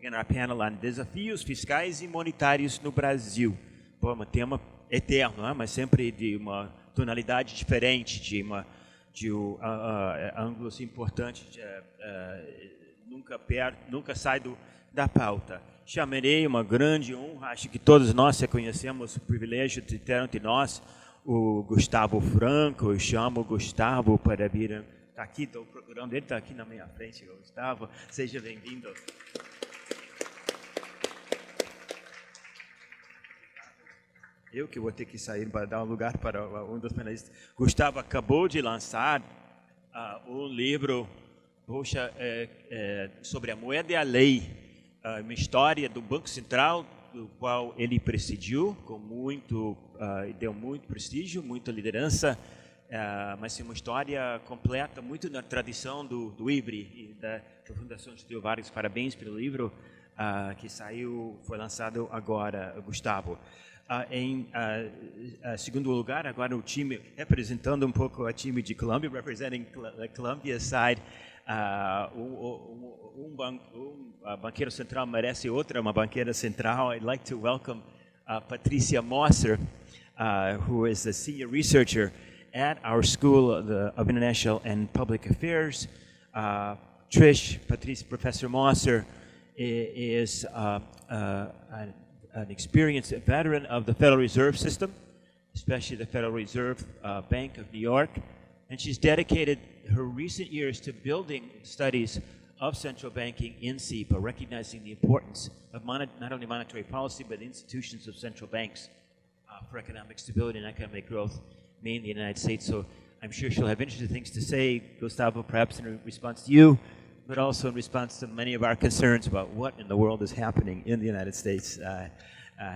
begin our panel on desafios fiscais e monetários no Brasil. Pô, um tema eterno, né? Mas sempre de uma tonalidade diferente, de ângulos importantes, nunca sai da pauta. Chamarei uma grande honra, acho que todos nós conhecemos o privilégio de ter entre nós o Gustavo Franco. Eu chamo o Gustavo para vir. Está aqui, estou procurando ele, está aqui na minha frente, Gustavo. Seja bem-vindo. Eu que vou ter que sair para dar um lugar para um dos panelistas. Gustavo acabou de lançar um livro, sobre a moeda e a lei, uma história do Banco Central, do qual ele presidiu, deu muito prestígio, muita liderança, mas uma história completa, muito na tradição do IBRI e da Fundação Getúlio Vargas. Parabéns pelo livro que foi lançado agora, Gustavo. Em segundo lugar, agora o time, representando um pouco o time de Colômbia, representing the Colombia side, banqueiro central merece uma banqueira central. I'd like to welcome Patricia Mosser, who is the senior researcher at our School of International and Public Affairs. Professor Mosser is an experienced veteran of the Federal Reserve System, especially the Federal Reserve Bank of New York, and she's dedicated her recent years to building studies of central banking in SEPA, recognizing the importance of not only monetary policy, but institutions of central banks for economic stability and economic growth, mainly in the United States. So I'm sure she'll have interesting things to say, Gustavo, perhaps in response to you, but also in response to many of our concerns about what in the world is happening in the United States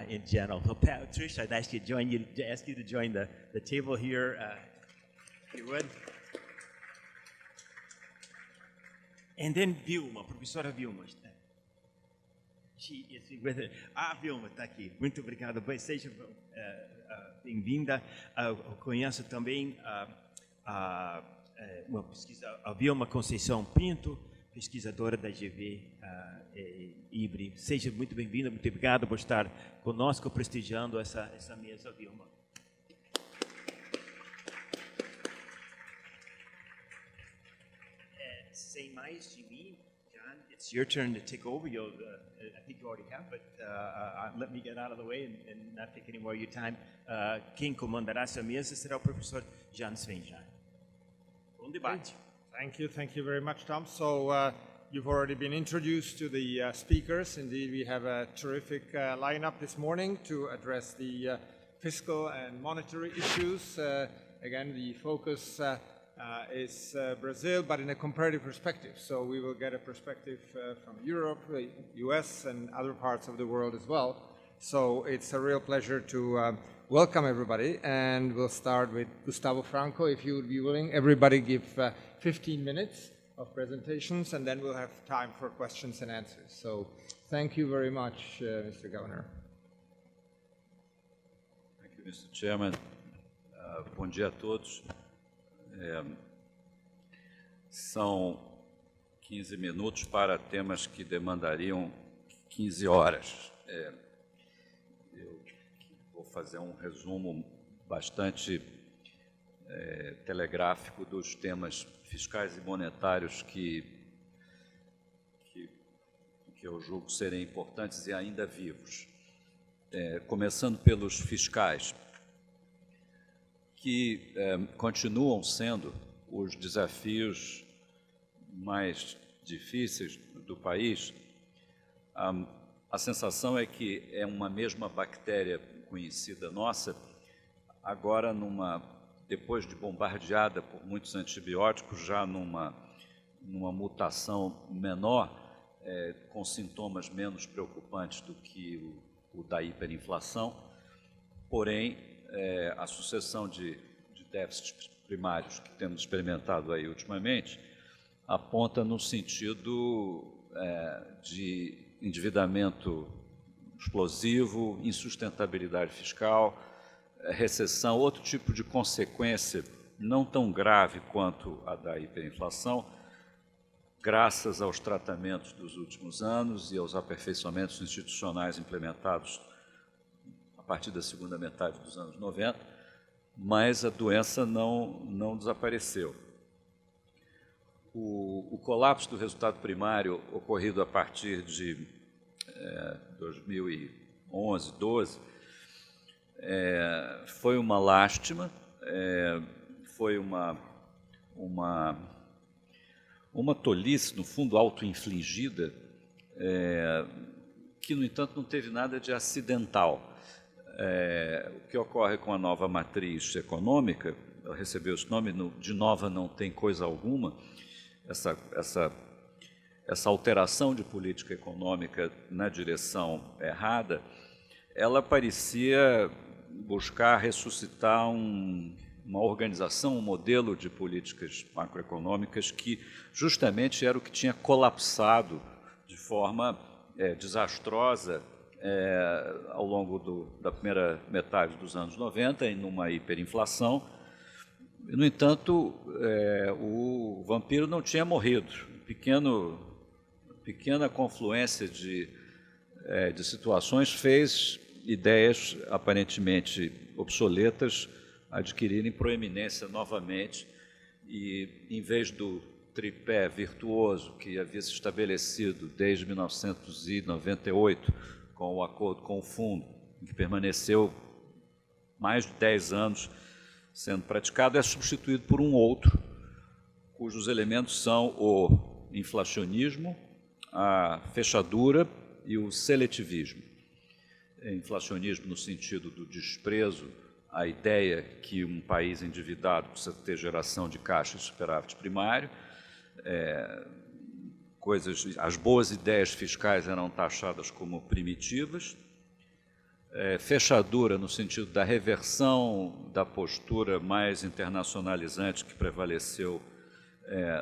in general. So, Trish, I'd ask you to join the table here, if you would. And then Vilma, professora Vilma. Vilma está aqui. Muito obrigado. Seja bem-vinda. Eu conheço também a Vilma Conceição Pinto, pesquisadora da GV IBRI. Seja muito bem-vinda, muito obrigado por estar conosco, prestigiando essa mesa, Vilma. Sem mais de mim, John, it's your turn to take over. I think you already have, but let me get out of the way and not take any more of your time. Quem comandará essa mesa será o professor Jan Svenja. Bom debate. Thank you very much, Tom. So you've already been introduced to the speakers. Indeed, we have a terrific lineup this morning to address the fiscal and monetary issues. Again, the focus is Brazil, but in a comparative perspective. So we will get a perspective from Europe, the US, and other parts of the world as well. So it's a real pleasure to welcome everybody, and we'll start with Gustavo Franco, if you would be willing. Everybody give 15 minutes of presentations, and then we'll have time for questions and answers. So thank you very much, Mr. Governor. Thank you, Mr. Chairman. Bom dia a todos. São 15 minutos para temas que demandariam 15 horas. Eu vou fazer um resumo bastante telegráfico dos temas fiscais e monetários que eu julgo serem importantes e ainda vivos. Começando pelos fiscais, que continuam sendo os desafios mais difíceis do país. A sensação é que é uma mesma bactéria conhecida nossa, agora depois de bombardeada por muitos antibióticos, já numa mutação menor, com sintomas menos preocupantes do que o da hiperinflação, porém, a sucessão de déficits primários que temos experimentado aí ultimamente aponta no sentido de endividamento explosivo, insustentabilidade fiscal, recessão, outro tipo de consequência não tão grave quanto a da hiperinflação, graças aos tratamentos dos últimos anos e aos aperfeiçoamentos institucionais implementados a partir da segunda metade dos anos 90, mas a doença não desapareceu. O colapso do resultado primário ocorrido a partir de 2011, 12, foi uma lástima, foi uma tolice, no fundo, auto-infligida, que, no entanto, não teve nada de acidental. O que ocorre com a nova matriz econômica, ela recebeu esse nome, de nova não tem coisa alguma, essa alteração de política econômica na direção errada, ela parecia buscar ressuscitar uma organização, um modelo de políticas macroeconômicas que justamente era o que tinha colapsado de forma desastrosa ao longo da primeira metade dos anos 90, em uma hiperinflação. No entanto, o vampiro não tinha morrido. Pequena confluência de situações fez ideias aparentemente obsoletas adquirirem proeminência novamente e, em vez do tripé virtuoso que havia se estabelecido desde 1998 com o acordo com o fundo, que permaneceu mais de 10 anos sendo praticado, é substituído por um outro, cujos elementos são o inflacionismo, a fechadura e o seletivismo. Inflacionismo no sentido do desprezo à ideia que um país endividado precisa ter geração de caixa e superávit primário, as boas ideias fiscais eram taxadas como primitivas, fechadura no sentido da reversão da postura mais internacionalizante que prevaleceu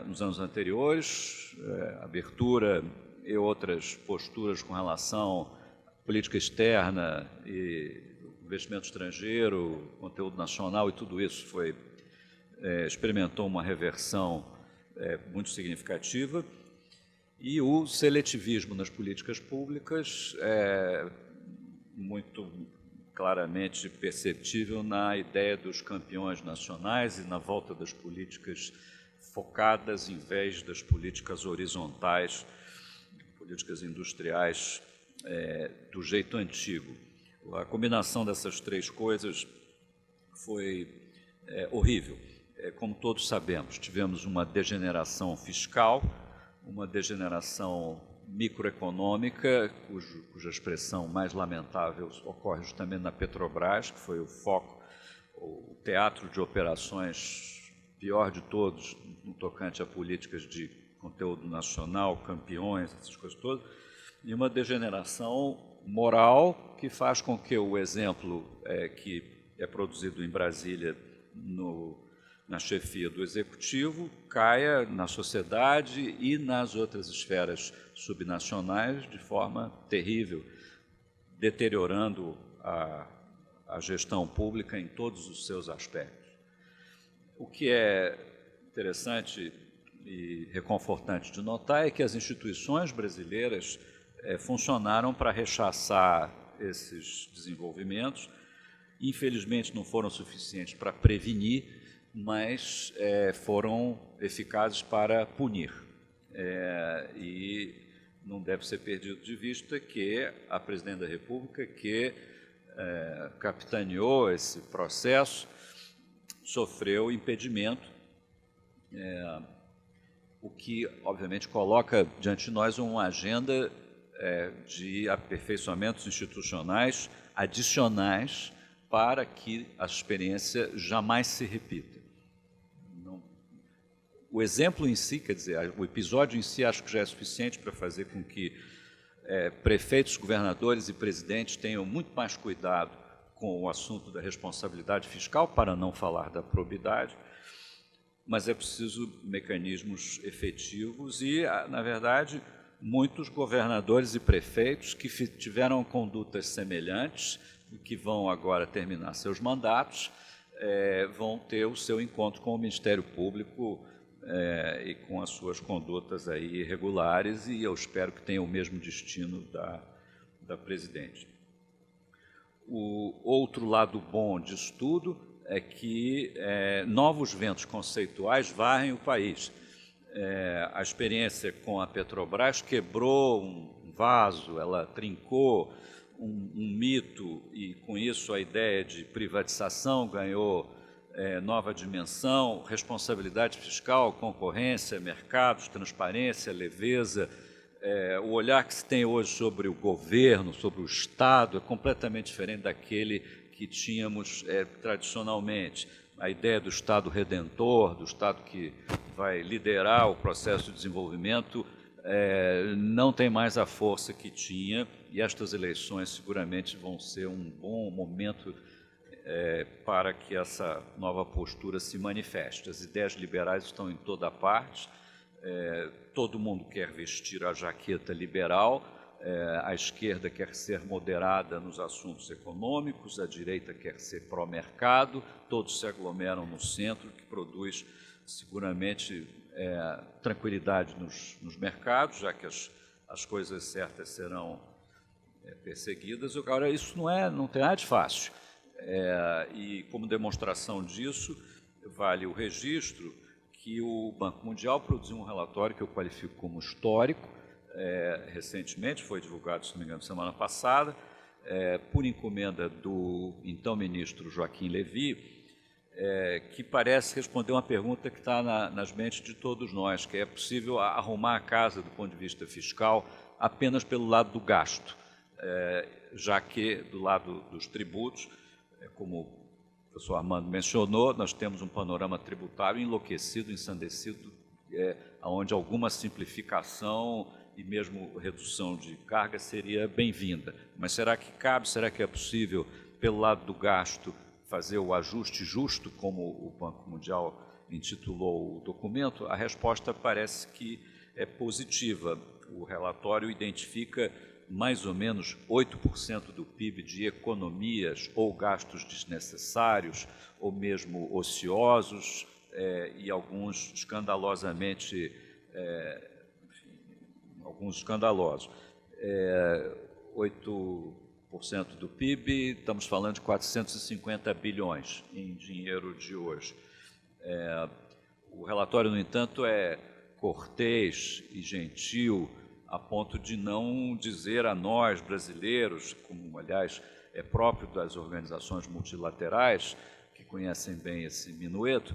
nos anos anteriores, abertura e outras posturas com relação à política externa e investimento estrangeiro, conteúdo nacional, e tudo isso experimentou uma reversão muito significativa. E o seletivismo nas políticas públicas muito claramente perceptível na ideia dos campeões nacionais e na volta das políticas focadas em vez das políticas horizontais, políticas industriais do jeito antigo. A combinação dessas três coisas foi horrível. Como todos sabemos, tivemos uma degeneração fiscal, uma degeneração microeconômica, cuja expressão mais lamentável ocorre justamente na Petrobras, que foi o foco, o teatro de operações pior de todos no tocante a políticas de conteúdo nacional, campeões, essas coisas todas, e uma degeneração moral que faz com que o exemplo que é produzido em Brasília na chefia do Executivo caia na sociedade e nas outras esferas subnacionais de forma terrível, deteriorando a gestão pública em todos os seus aspectos. O que é interessante e reconfortante de notar é que as instituições brasileiras funcionaram para rechaçar esses desenvolvimentos. Infelizmente, não foram suficientes para prevenir, mas foram eficazes para punir. E não deve ser perdido de vista que a Presidente da República, que capitaneou esse processo, sofreu impedimento, o que, obviamente, coloca diante de nós uma agenda de aperfeiçoamentos institucionais adicionais para que a experiência jamais se repita. O exemplo em si, quer dizer, o episódio em si, acho que já é suficiente para fazer com que prefeitos, governadores e presidentes tenham muito mais cuidado com o assunto da responsabilidade fiscal, para não falar da probidade, mas é preciso mecanismos efetivos e, na verdade, muitos governadores e prefeitos que tiveram condutas semelhantes e que vão agora terminar seus mandatos, vão ter o seu encontro com o Ministério Público e com as suas condutas aí irregulares, e eu espero que tenha o mesmo destino da presidente. O outro lado bom disso tudo é que novos ventos conceituais varrem o país. A experiência com a Petrobras quebrou um vaso, ela trincou um mito, e com isso a ideia de privatização ganhou nova dimensão, responsabilidade fiscal, concorrência, mercados, transparência, leveza. O olhar que se tem hoje sobre o governo, sobre o Estado, é completamente diferente daquele que tínhamos tradicionalmente. A ideia do Estado redentor, do Estado que vai liderar o processo de desenvolvimento, não tem mais a força que tinha, e estas eleições seguramente vão ser um bom momento para que essa nova postura se manifeste. As ideias liberais estão em toda parte, todo mundo quer vestir a jaqueta liberal, a esquerda quer ser moderada nos assuntos econômicos, a direita quer ser pró-mercado, todos se aglomeram no centro, que produz seguramente tranquilidade nos mercados, já que as coisas certas serão perseguidas. Agora, isso não tem nada de fácil. E como demonstração disso, vale o registro que o Banco Mundial produziu um relatório que eu qualifico como histórico, recentemente, foi divulgado, se não me engano, semana passada, por encomenda do então ministro Joaquim Levy, que parece responder uma pergunta que está nas mentes de todos nós, que é possível arrumar a casa do ponto de vista fiscal apenas pelo lado do gasto, já que do lado dos tributos, como o professor Armando mencionou, nós temos um panorama tributário enlouquecido, ensandecido, onde alguma simplificação e mesmo redução de carga seria bem-vinda. Mas será que cabe, será que é possível, pelo lado do gasto, fazer o ajuste justo, como o Banco Mundial intitulou o documento? A resposta parece que é positiva. O relatório identifica mais ou menos 8% do PIB de economias ou gastos desnecessários, ou mesmo ociosos, e alguns escandalosamente, alguns escandalosos. 8% do PIB, estamos falando de 450 bilhões em dinheiro de hoje. O relatório, no entanto, é cortês e gentil, a ponto de não dizer a nós, brasileiros, como, aliás, é próprio das organizações multilaterais, que conhecem bem esse minueto,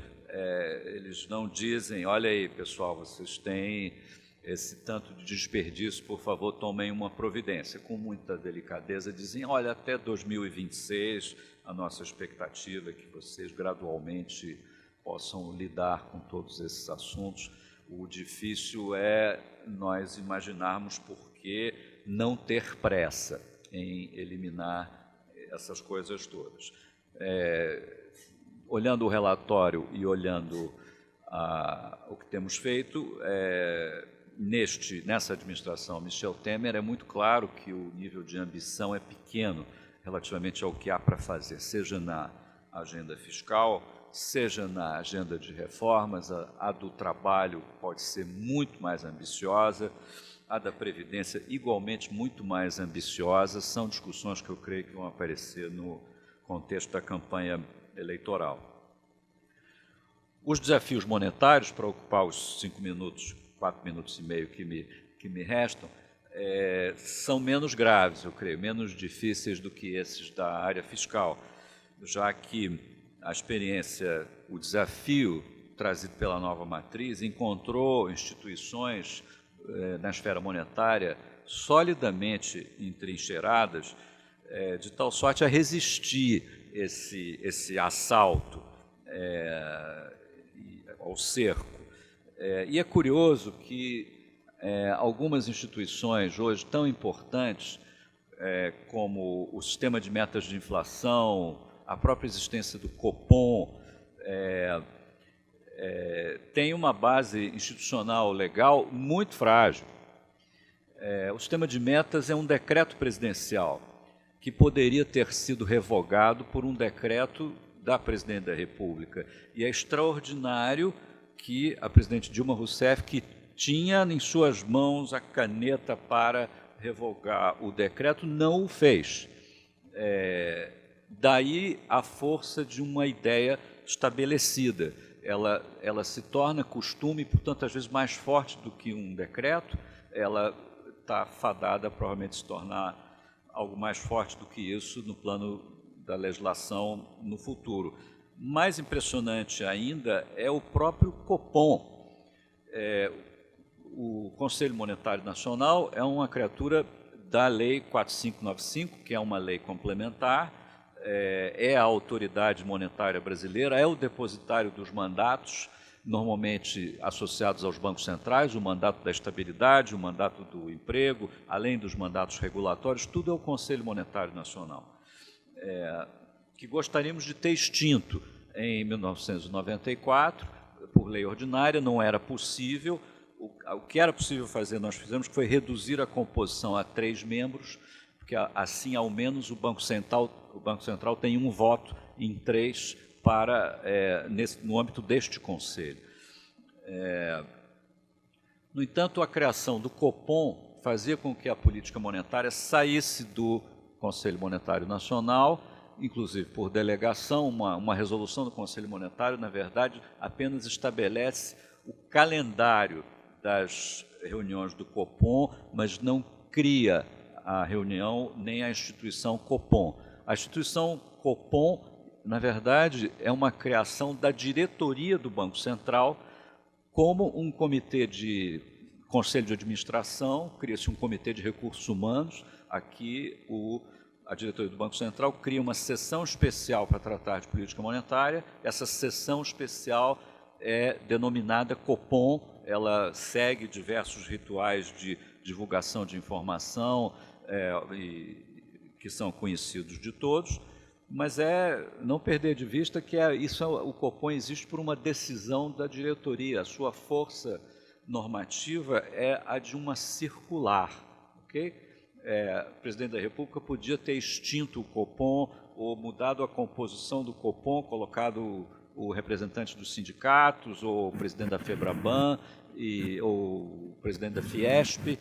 eles não dizem, olha aí, pessoal, vocês têm esse tanto de desperdício, por favor, tomem uma providência. Com muita delicadeza, dizem, olha, até 2026, a nossa expectativa é que vocês gradualmente possam lidar com todos esses assuntos. O difícil é nós imaginarmos por que não ter pressa em eliminar essas coisas todas. Olhando o relatório e olhando o que temos feito, nessa administração Michel Temer, é muito claro que o nível de ambição é pequeno relativamente ao que há para fazer, seja na agenda fiscal, seja na agenda de reformas. A do trabalho pode ser muito mais ambiciosa, a da Previdência igualmente muito mais ambiciosa. São discussões que eu creio que vão aparecer no contexto da campanha eleitoral. Os desafios monetários, para ocupar os 5 minutos, 4 minutos e meio que me restam, são menos graves, eu creio, menos difíceis do que esses da área fiscal, já que a experiência, o desafio trazido pela nova matriz encontrou instituições na esfera monetária solidamente entrincheiradas, de tal sorte a resistir esse assalto ao cerco. E é curioso que algumas instituições hoje tão importantes como o sistema de metas de inflação, a própria existência do Copom, tem uma base institucional legal muito frágil. O sistema de metas é um decreto presidencial que poderia ter sido revogado por um decreto da Presidente da República. E é extraordinário que a presidente Dilma Rousseff, que tinha em suas mãos a caneta para revogar o decreto, não o fez. Daí a força de uma ideia estabelecida. Ela se torna costume, portanto, às vezes mais forte do que um decreto, ela está fadada a provavelmente se tornar algo mais forte do que isso no plano da legislação no futuro. Mais impressionante ainda é o próprio Copom. O Conselho Monetário Nacional é uma criatura da Lei 4595, que é uma lei complementar, é a autoridade monetária brasileira, é o depositário dos mandatos, normalmente associados aos bancos centrais, o mandato da estabilidade, o mandato do emprego, além dos mandatos regulatórios, tudo é o Conselho Monetário Nacional, que gostaríamos de ter extinto em 1994, por lei ordinária, não era possível. O que era possível fazer, nós fizemos, que foi reduzir a composição a 3 membros, porque assim, ao menos, o Banco Central tem um voto em 3 no âmbito deste Conselho. No entanto, a criação do Copom fazia com que a política monetária saísse do Conselho Monetário Nacional, inclusive por delegação. Uma resolução do Conselho Monetário, na verdade, apenas estabelece o calendário das reuniões do Copom, mas não cria a reunião nem a instituição Copom. A instituição Copom, na verdade, é uma criação da diretoria do Banco Central, como um comitê de conselho de administração, cria-se um comitê de recursos humanos. Aqui, a diretoria do Banco Central cria uma sessão especial para tratar de política monetária. Essa sessão especial é denominada Copom. Ela segue diversos rituais de divulgação de informação que são conhecidos de todos, mas não perder de vista que o Copom existe por uma decisão da diretoria. A sua força normativa é a de uma circular, ok? O presidente da República podia ter extinto o Copom ou mudado a composição do Copom, colocado o representante dos sindicatos, ou o presidente da FEBRABAN, ou o presidente da Fiesp,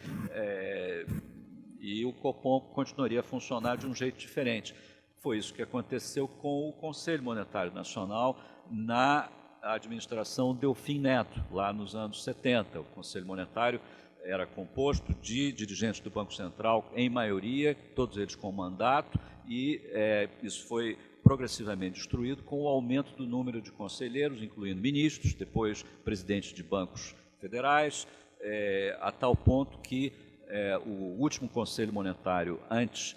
e o Copom continuaria a funcionar de um jeito diferente. Foi isso que aconteceu com o Conselho Monetário Nacional na administração Delfim Neto, lá nos anos 70. O Conselho Monetário era composto de dirigentes do Banco Central, em maioria, todos eles com mandato, e isso foi progressivamente destruído com o aumento do número de conselheiros, incluindo ministros, depois presidentes de bancos federais, a tal ponto que o último Conselho Monetário, antes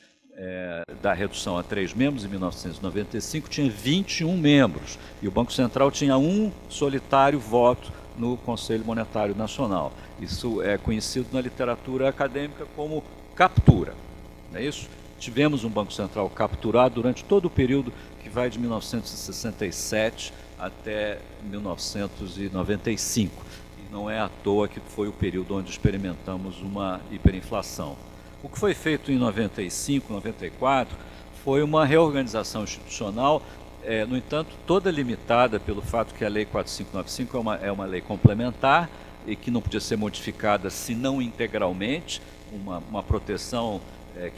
da redução a 3 membros, em 1995, tinha 21 membros, e o Banco Central tinha um solitário voto no Conselho Monetário Nacional. Isso é conhecido na literatura acadêmica como captura, não é isso? Tivemos um Banco Central capturado durante todo o período que vai de 1967 até 1995. E não é à toa que foi o período onde experimentamos uma hiperinflação. O que foi feito em 95, 94, foi uma reorganização institucional, no entanto, toda limitada pelo fato que a Lei 4595 é uma lei complementar e que não podia ser modificada, se não integralmente, uma proteção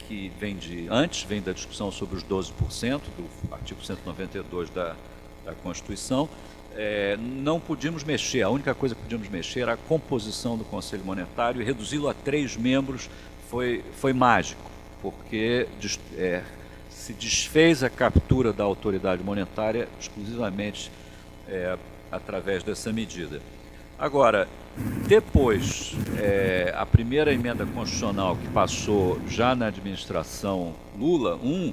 que vem da discussão sobre os 12% do artigo 192 da Constituição. Não podíamos mexer, a única coisa que podíamos mexer era a composição do Conselho Monetário, e reduzi-lo a 3 membros foi mágico, porque se desfez a captura da autoridade monetária exclusivamente através dessa medida. Agora, depois, a primeira emenda constitucional que passou já na administração Lula 1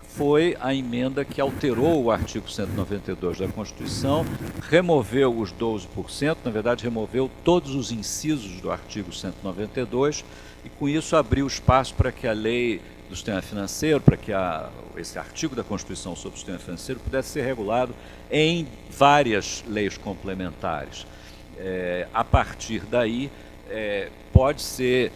foi a emenda que alterou o artigo 192 da Constituição, removeu os 12%, na verdade removeu todos os incisos do artigo 192, e com isso abriu espaço para que a lei do sistema financeiro, para que esse artigo da Constituição sobre o sistema financeiro pudesse ser regulado em várias leis complementares. A partir daí, pode ser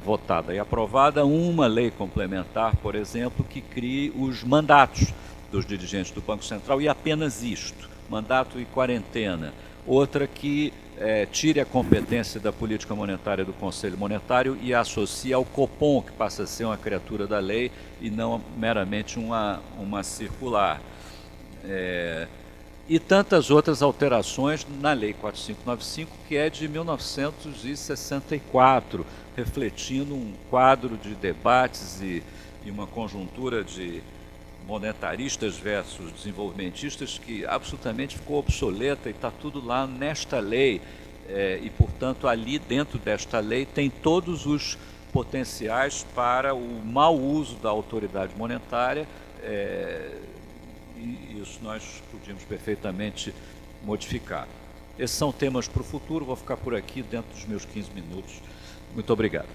votada e aprovada uma lei complementar, por exemplo, que crie os mandatos dos dirigentes do Banco Central, e apenas isto, mandato e quarentena. outra que tire a competência da política monetária do Conselho Monetário e a associe ao Copom, que passa a ser uma criatura da lei e não meramente uma circular. E tantas outras alterações na Lei 4595, que é de 1964, refletindo um quadro de debates e uma conjuntura de monetaristas versus desenvolvimentistas que absolutamente ficou obsoleta e está tudo lá nesta lei. E, portanto, ali dentro desta lei tem todos os potenciais para o mau uso da autoridade monetária, e isso nós podíamos perfeitamente modificar. Esses são temas para o futuro, vou ficar por aqui dentro dos meus 15 minutos. Muito obrigado.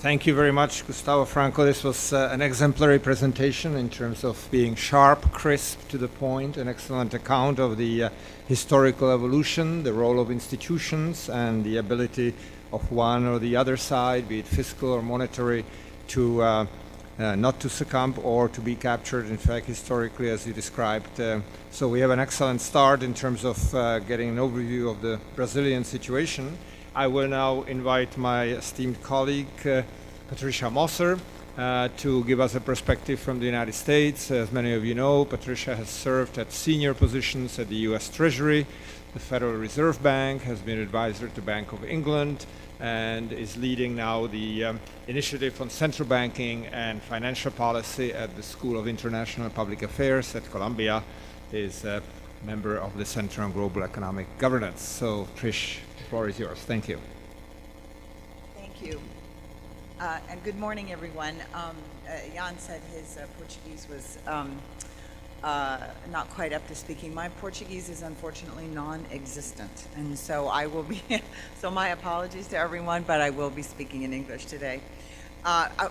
Thank you very much, Gustavo Franco. This was an exemplary presentation in terms of being sharp, crisp, to the point, an excellent account of the historical evolution, the role of institutions, and the ability of one or the other side, be it fiscal or monetary, to not to succumb or to be captured, in fact, historically, as you described. So we have an excellent start in terms of getting an overview of the Brazilian situation. I will now invite my esteemed colleague, Patricia Mosser, to give us a perspective from the United States. As many of you know, Patricia has served at senior positions at the US Treasury, the Federal Reserve Bank, has been advisor to Bank of England, and is leading now the initiative on central banking and financial policy at the School of International Public Affairs at Columbia, is a member of the Center on Global Economic Governance. So, Trish, the floor is yours. Thank you. Thank you. And good morning, everyone. Jan said his Portuguese was not quite up to speaking. My Portuguese is unfortunately non-existent, and so I will be, so my apologies to everyone, but I will be speaking in English today.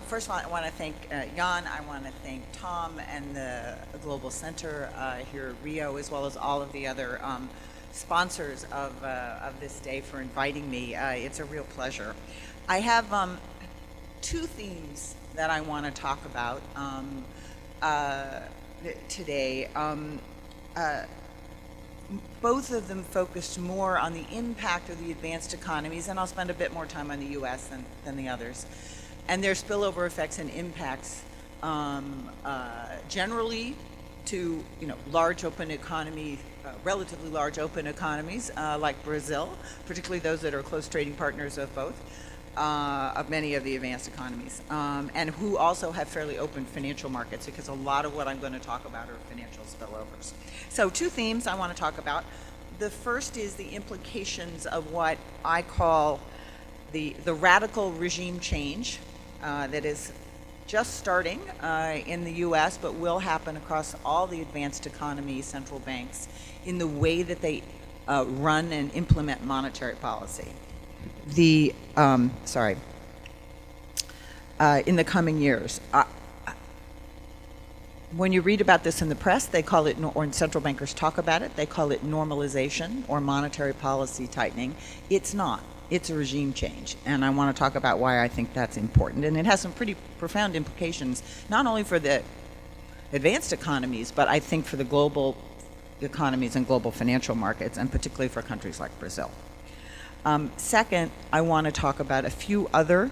First of all, I want to thank Jan, I want to thank Tom and the Global Center here at Rio, as well as all of the other sponsors of this day for inviting me. It's a real pleasure. I have two themes that I want to talk about today. Both of them focused more on the impact of the advanced economies, and I'll spend a bit more time on the U.S. than the others, and their spillover effects and impacts generally to large open economy, relatively large open economies like Brazil, particularly those that are close trading partners of both. Of many of the advanced economies, and who also have fairly open financial markets, because a lot of what I'm going to talk about are financial spillovers. So two themes I want to talk about. The first is the implications of what I call the radical regime change that is just starting in the US, but will happen across all the advanced economy central banks in the way that they run and implement monetary policy. In the coming years. When you read about this in the press, they call it, or central bankers talk about it, they call it normalization or monetary policy tightening. It's not. It's a regime change. And I want to talk about why I think that's important. And it has some pretty profound implications, not only for the advanced economies, but I think for the global economies and global financial markets, and particularly for countries like Brazil. Second, I want to talk about a few other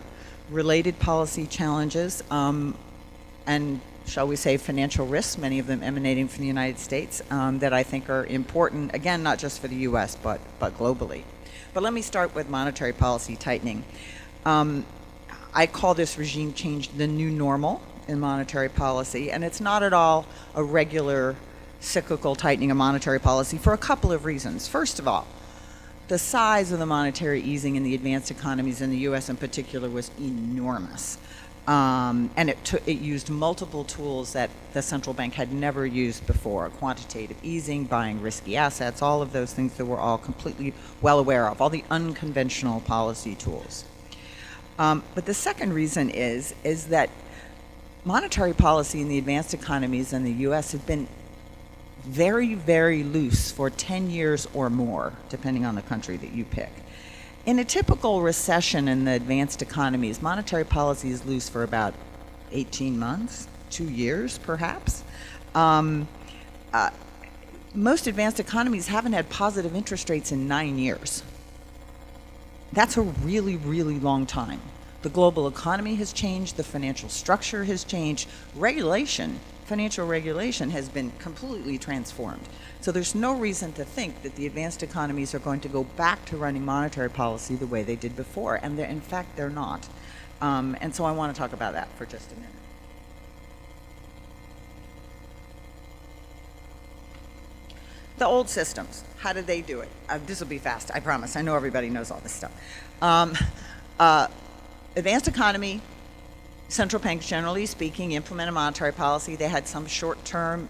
related policy challenges and, shall we say, financial risks, many of them emanating from the United States, that I think are important, again, not just for the U.S., but globally. But let me start with monetary policy tightening. I call this regime change the new normal in monetary policy, and it's not at all a regular cyclical tightening of monetary policy for a couple of reasons. First of all, the size of the monetary easing in the advanced economies in the U.S. in particular was enormous. And it used multiple tools that the central bank had never used before: quantitative easing, buying risky assets, all of those things that we're all completely well aware of, all the unconventional policy tools. But the second reason is that monetary policy in the advanced economies in the U.S. had been very, very loose for 10 years or more, depending on the country that you pick. In a typical recession in the advanced economies, monetary policy is loose for about 18 months, 2 years, perhaps. Most advanced economies haven't had positive interest rates in 9 years. That's a really, really long time. The global economy has changed, the financial structure has changed, financial regulation has been completely transformed. So there's no reason to think that the advanced economies are going to go back to running monetary policy the way they did before, and in fact they're not. And so I want to talk about that for just a minute. The old systems, how did they do it? This will be fast, I promise. I know everybody knows all this stuff. Advanced economy, central banks, generally speaking, implement a monetary policy. They had some short-term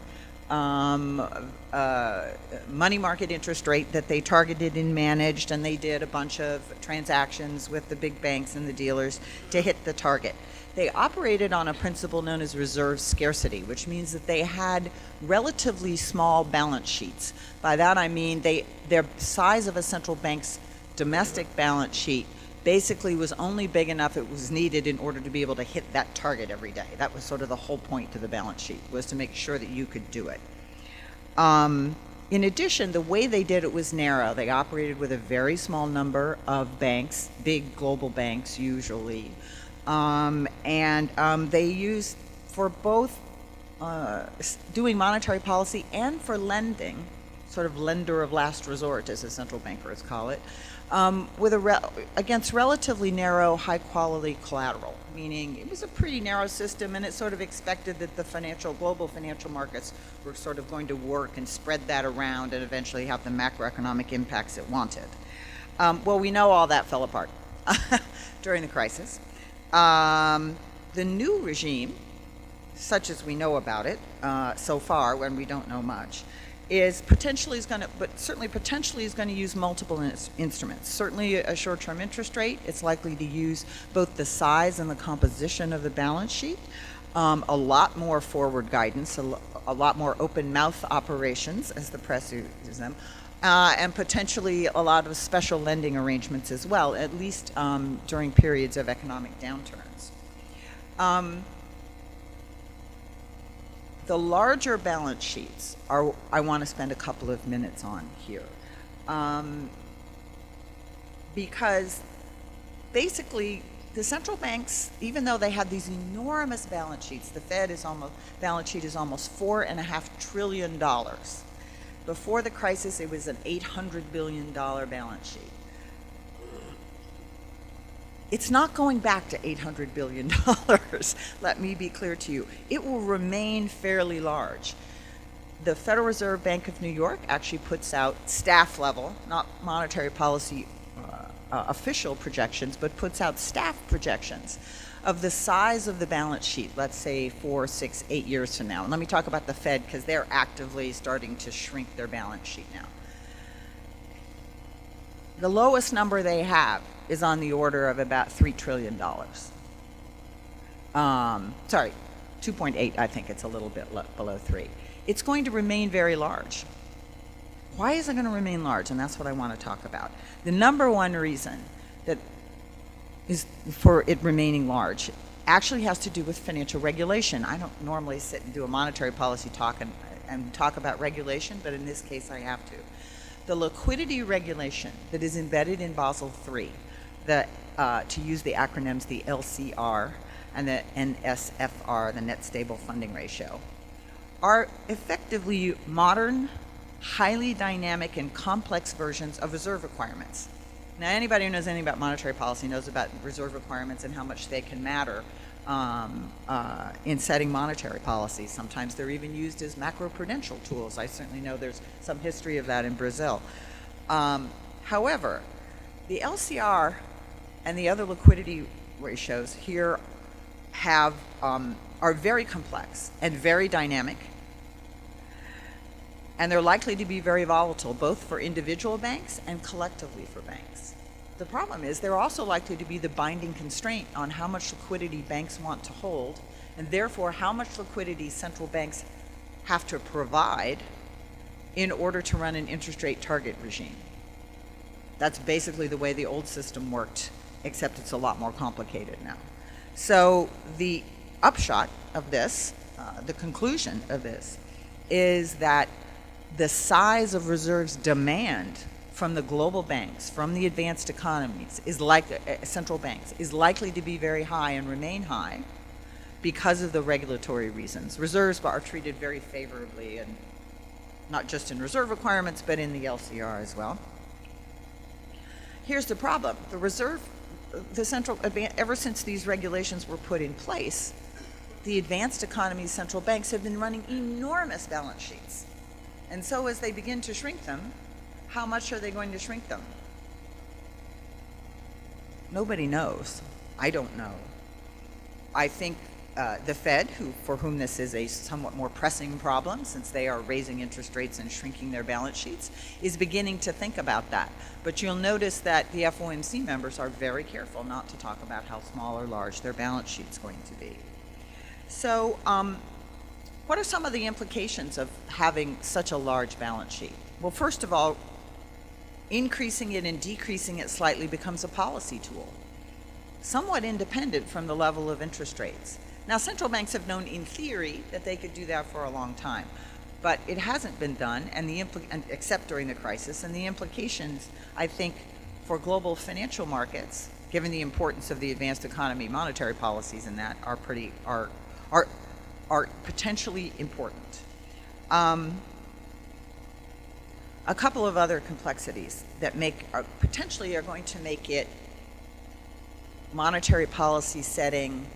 money market interest rate that they targeted and managed, and they did a bunch of transactions with the big banks and the dealers to hit the target. They operated on a principle known as reserve scarcity, which means that they had relatively small balance sheets. By that I mean their size of a central bank's domestic balance sheet basically was only big enough it was needed in order to be able to hit that target every day. That was sort of the whole point to the balance sheet, was to make sure that you could do it. In addition, the way they did it was narrow. They operated with a very small number of banks, big global banks usually, they used for both doing monetary policy and for lending, sort of lender of last resort, as the central bankers call it, against relatively narrow, high-quality collateral, meaning it was a pretty narrow system, and it sort of expected that the global financial markets were sort of going to work and spread that around and eventually have the macroeconomic impacts it wanted. Well, we know all that fell apart during the crisis. The new regime, such as we know about it so far, when we don't know much, potentially is going to use multiple instruments. Certainly a short-term interest rate. It's likely to use both the size and the composition of the balance sheet. A lot more forward guidance, a lot more open mouth operations, as the press uses them, and potentially a lot of special lending arrangements as well, at least during periods of economic downturns. The larger balance sheets I want to spend a couple of minutes on here, because basically the central banks, even though they had these enormous balance sheets, the Fed balance sheet is almost $4.5 trillion. Before the crisis, it was an $800 billion balance sheet. It's not going back to $800 billion. Let me be clear to you. It will remain fairly large. The Federal Reserve Bank of New York actually puts out staff level, not monetary policy official projections, but puts out staff projections of the size of the balance sheet, let's say 4, 6, 8 years from now. And let me talk about the Fed, because they're actively starting to shrink their balance sheet now. The lowest number they have is on the order of about $3 trillion. Sorry, 2.8, I think it's a little bit below 3. It's going to remain very large. Why is it going to remain large? And that's what I want to talk about. The number one reason that is for it remaining large actually has to do with financial regulation. I don't normally sit and do a monetary policy talk and talk about regulation, but in this case I have to. The liquidity regulation that is embedded in Basel III, to use the acronyms, the LCR and the NSFR, the Net Stable Funding Ratio, are effectively modern, highly dynamic and complex versions of reserve requirements. Now, anybody who knows anything about monetary policy knows about reserve requirements and how much they can matter in setting monetary policy. Sometimes they're even used as macroprudential tools. I certainly know there's some history of that in Brazil. However, the LCR and the other liquidity ratios here are very complex and very dynamic, and they're likely to be very volatile, both for individual banks and collectively for banks. The problem is they're also likely to be the binding constraint on how much liquidity banks want to hold, and therefore how much liquidity central banks have to provide in order to run an interest rate target regime. That's basically the way the old system worked, except it's a lot more complicated now. So the upshot of this, the conclusion of this is that the size of reserves demand from the global banks, from the advanced economies, central banks, is likely to be very high and remain high because of the regulatory reasons. Reserves are treated very favorably, and not just in reserve requirements, but in the LCR as well. Here's the problem. Ever since these regulations were put in place, the advanced economies central banks have been running enormous balance sheets. And so as they begin to shrink them, how much are they going to shrink them? Nobody knows. I don't know. I think the Fed, for whom this is a somewhat more pressing problem, since they are raising interest rates and shrinking their balance sheets, is beginning to think about that. But you'll notice that the FOMC members are very careful not to talk about how small or large their balance sheet's going to be. So what are some of the implications of having such a large balance sheet? Well, first of all, increasing it and decreasing it slightly becomes a policy tool, somewhat independent from the level of interest rates. Now, central banks have known in theory that they could do that for a long time, but it hasn't been done, except during the crisis, and the implications, I think, for global financial markets, given the importance of the advanced economy monetary policies in that, are potentially important. A couple of other complexities that potentially are going to make it monetary policy setting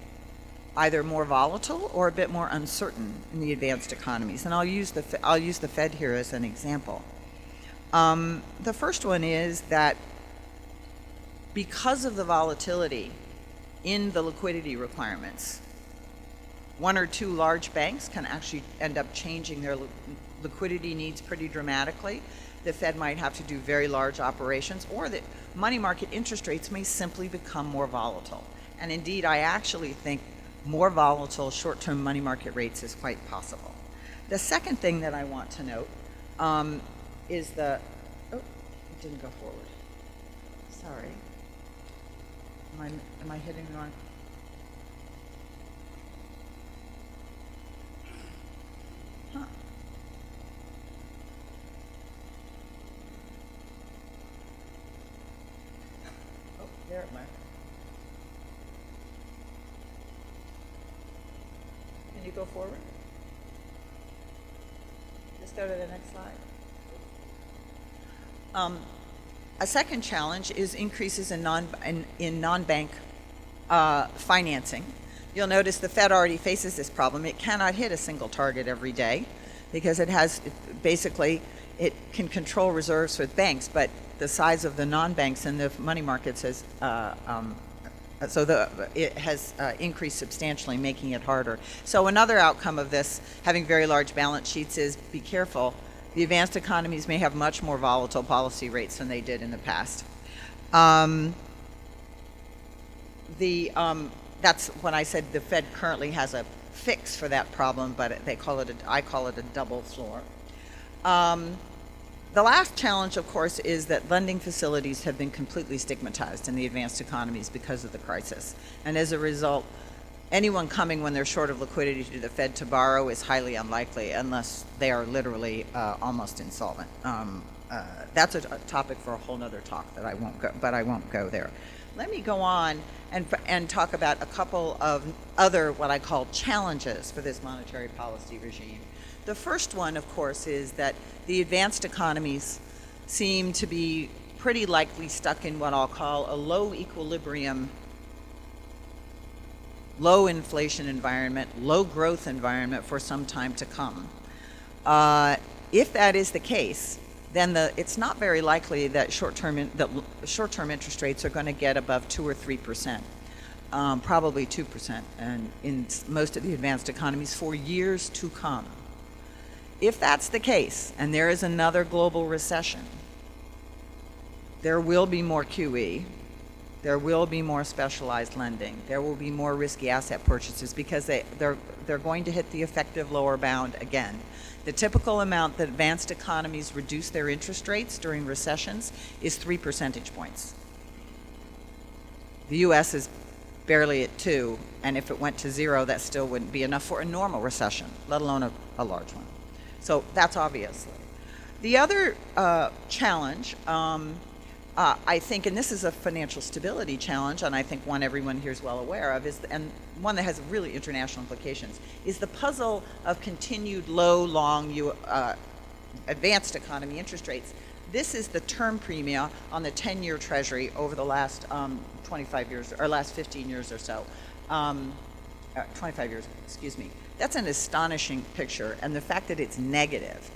either more volatile or a bit more uncertain in the advanced economies. And I'll use the Fed here as an example. The first one is that because of the volatility in the liquidity requirements, one or two large banks can actually end up changing their liquidity needs pretty dramatically. The Fed might have to do very large operations, or that money market interest rates may simply become more volatile. And indeed, I actually think more volatile short-term money market rates is quite possible. The second thing that I want to note is it didn't go forward. Sorry. Am I hitting the wrong? Huh. Oh, there it went. Can you go forward? Just go to the next slide. A second challenge is increases in non-bank financing. You'll notice the Fed already faces this problem. It cannot hit a single target every day because it can control reserves with banks, but the size of the non-banks and the money markets it has increased substantially, making it harder. So another outcome of this, having very large balance sheets, is be careful. The advanced economies may have much more volatile policy rates than they did in the past. That's when I said the Fed currently has a fix for that problem, but I call it a double floor. The last challenge, of course, is that lending facilities have been completely stigmatized in the advanced economies because of the crisis. And as a result, anyone coming when they're short of liquidity to the Fed to borrow is highly unlikely unless they are literally almost insolvent. That's a topic for a whole nother talk that I won't go there. Let me go on and talk about a couple of other what I call challenges for this monetary policy regime. The first one, of course, is that the advanced economies seem to be pretty likely stuck in what I'll call a low equilibrium, low inflation environment, low growth environment for some time to come. If that is the case, then it's not very likely that short-term interest rates are going to get above 2 or 3%, probably 2%, and in most of the advanced economies for years to come. If that's the case, and there is another global recession, there will be more QE, there will be more specialized lending, there will be more risky asset purchases because they're going to hit the effective lower bound again. The typical amount that advanced economies reduce their interest rates during recessions is 3 percentage points. The U.S. is barely at 2, and if it went to 0, that still wouldn't be enough for a normal recession, let alone a large one. So that's obviously. The other challenge, I think, and this is a financial stability challenge, and I think one everyone here is well aware of, and one that has really international implications, is the puzzle of continued low, long advanced economy interest rates. This is the term premia on the 10-year Treasury over the last 25 years, or last 15 years or so. 25 years, excuse me. That's an astonishing picture, and the fact that it's negative,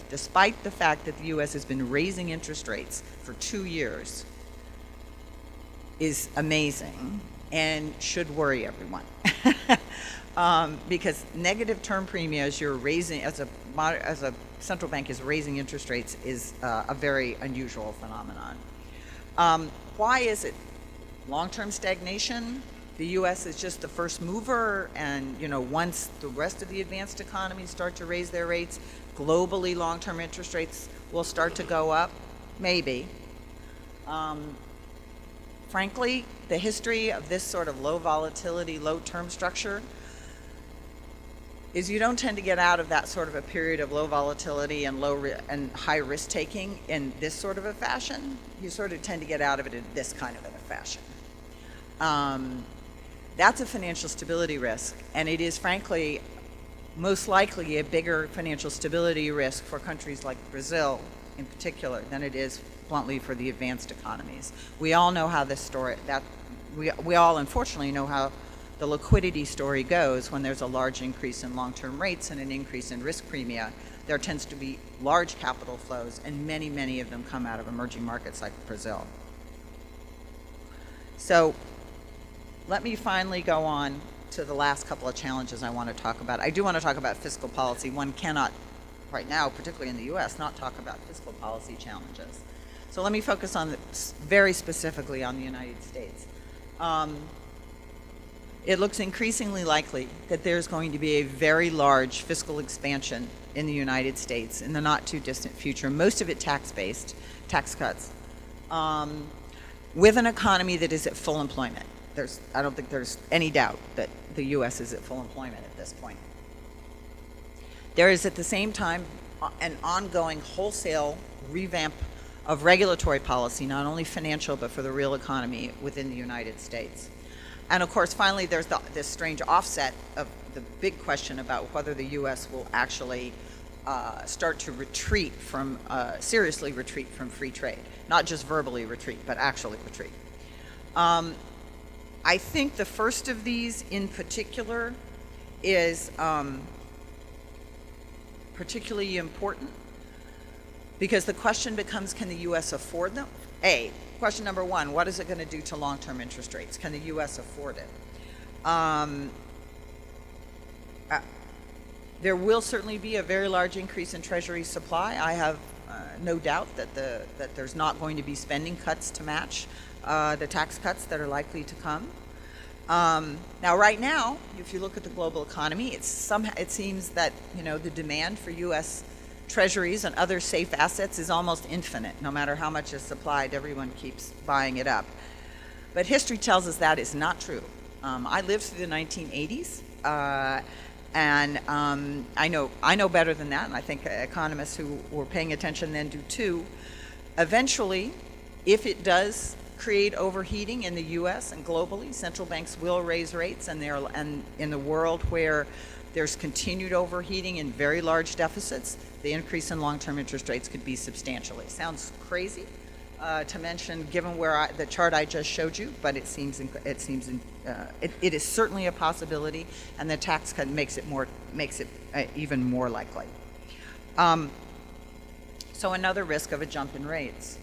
despite the fact that the U.S. has been raising interest rates for 2 years, is amazing and should worry everyone. Because negative term premia as you're raising, as a central bank is raising interest rates, is a very unusual phenomenon. Why is it? Long-term stagnation. The U.S. is just the first mover, and once the rest of the advanced economies start to raise their rates, globally long-term interest rates will start to go up. Maybe. Frankly, the history of this sort of low volatility, low term structure is you don't tend to get out of that sort of a period of low volatility and and high risk taking in this sort of a fashion. You sort of tend to get out of it in this kind of a fashion. That's a financial stability risk, and it is frankly most likely a bigger financial stability risk for countries like Brazil in particular than it is bluntly for the advanced economies. We all know how this story, we all unfortunately know how the liquidity story goes when there's a large increase in long-term rates and an increase in risk premia. There tends to be large capital flows, and many of them come out of emerging markets like Brazil. So let me finally go on to the last couple of challenges I want to talk about. I do want to talk about fiscal policy. One cannot, right now, particularly in the U.S., not talk about fiscal policy challenges. So let me focus on very specifically on the United States. It looks increasingly likely that there's going to be a very large fiscal expansion in the United States in the not too distant future, most of it tax-based, tax cuts, with an economy that is at full employment. I don't think there's any doubt that the U.S. is at full employment at this point. There is at the same time an ongoing wholesale revamp of regulatory policy, not only financial but for the real economy within the United States. And of course, finally, there's this strange offset of the big question about whether the U.S. will actually start to retreat from, seriously retreat from free trade. Not just verbally retreat, but actually retreat. I think the first of these in particular is particularly important because the question becomes, can the U.S. afford them? Question number one, what is it going to do to long-term interest rates? Can the U.S. afford it? There will certainly be a very large increase in Treasury supply. I have no doubt that there's not going to be spending cuts to match the tax cuts that are likely to come. Now, right now, if you look at the global economy, it seems that the demand for U.S. Treasuries and other safe assets is almost infinite. No matter how much is supplied, everyone keeps buying it up. But history tells us that is not true. I lived through the 1980s, and I know better than that, and I think economists who were paying attention then do too. Eventually, if it does create overheating in the U.S. and globally, central banks will raise rates, and in the world where there's continued overheating and very large deficits, the increase in long-term interest rates could be substantial. It sounds crazy to mention, given the chart I just showed you, but it is certainly a possibility, and the tax cut makes it even more likely. So another risk of a jump in rates.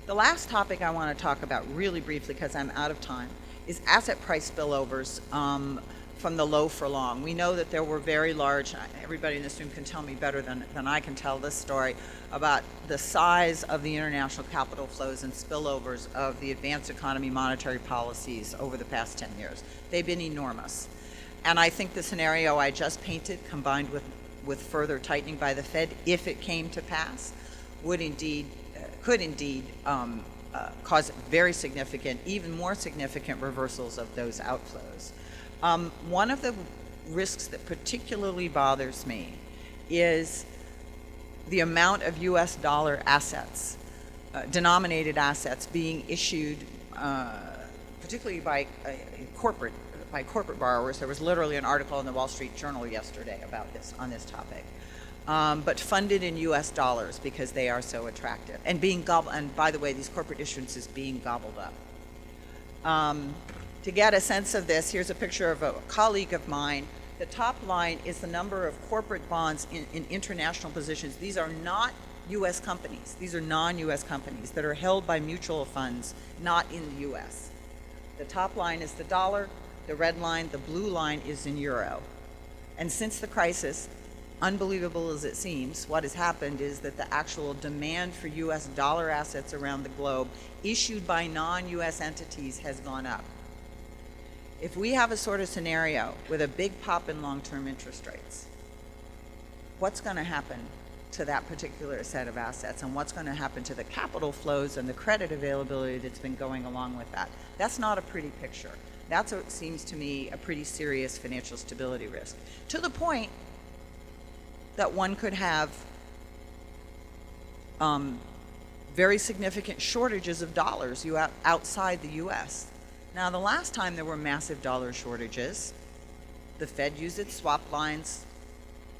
The last topic I want to talk about really briefly, because I'm out of time, is asset price spillovers from the low for long. We know that there were very large, everybody in this room can tell me better than I can tell this story, about the size of the international capital flows and spillovers of the advanced economy monetary policies over the past 10 years. They've been enormous. And I think the scenario I just painted, combined with further tightening by the Fed, if it came to pass, could indeed cause very significant, even more significant reversals of those outflows. One of the risks that particularly bothers me is the amount of US dollar assets, denominated assets being issued, particularly by corporate borrowers. There was literally an article in the Wall Street Journal yesterday about this, on this topic. But funded in US dollars because they are so attractive. And being gobbled, and by the way, these corporate issuances being gobbled up. To get a sense of this, here's a picture of a colleague of mine. The top line is the number of corporate bonds in international positions. These are not US companies. These are non-US companies that are held by mutual funds, not in the US. The top line is the dollar, the red line, the blue line is in euro. And since the crisis, unbelievable as it seems, what has happened is that the actual demand for US dollar assets around the globe issued by non-US entities has gone up. If we have a sort of scenario with a big pop in long-term interest rates, what's going to happen to that particular set of assets, and what's going to happen to the capital flows and the credit availability that's been going along with that? That's not a pretty picture. That's what seems to me a pretty serious financial stability risk, to the point that one could have very significant shortages of dollars outside the US. Now, the last time there were massive dollar shortages, the Fed used its swap lines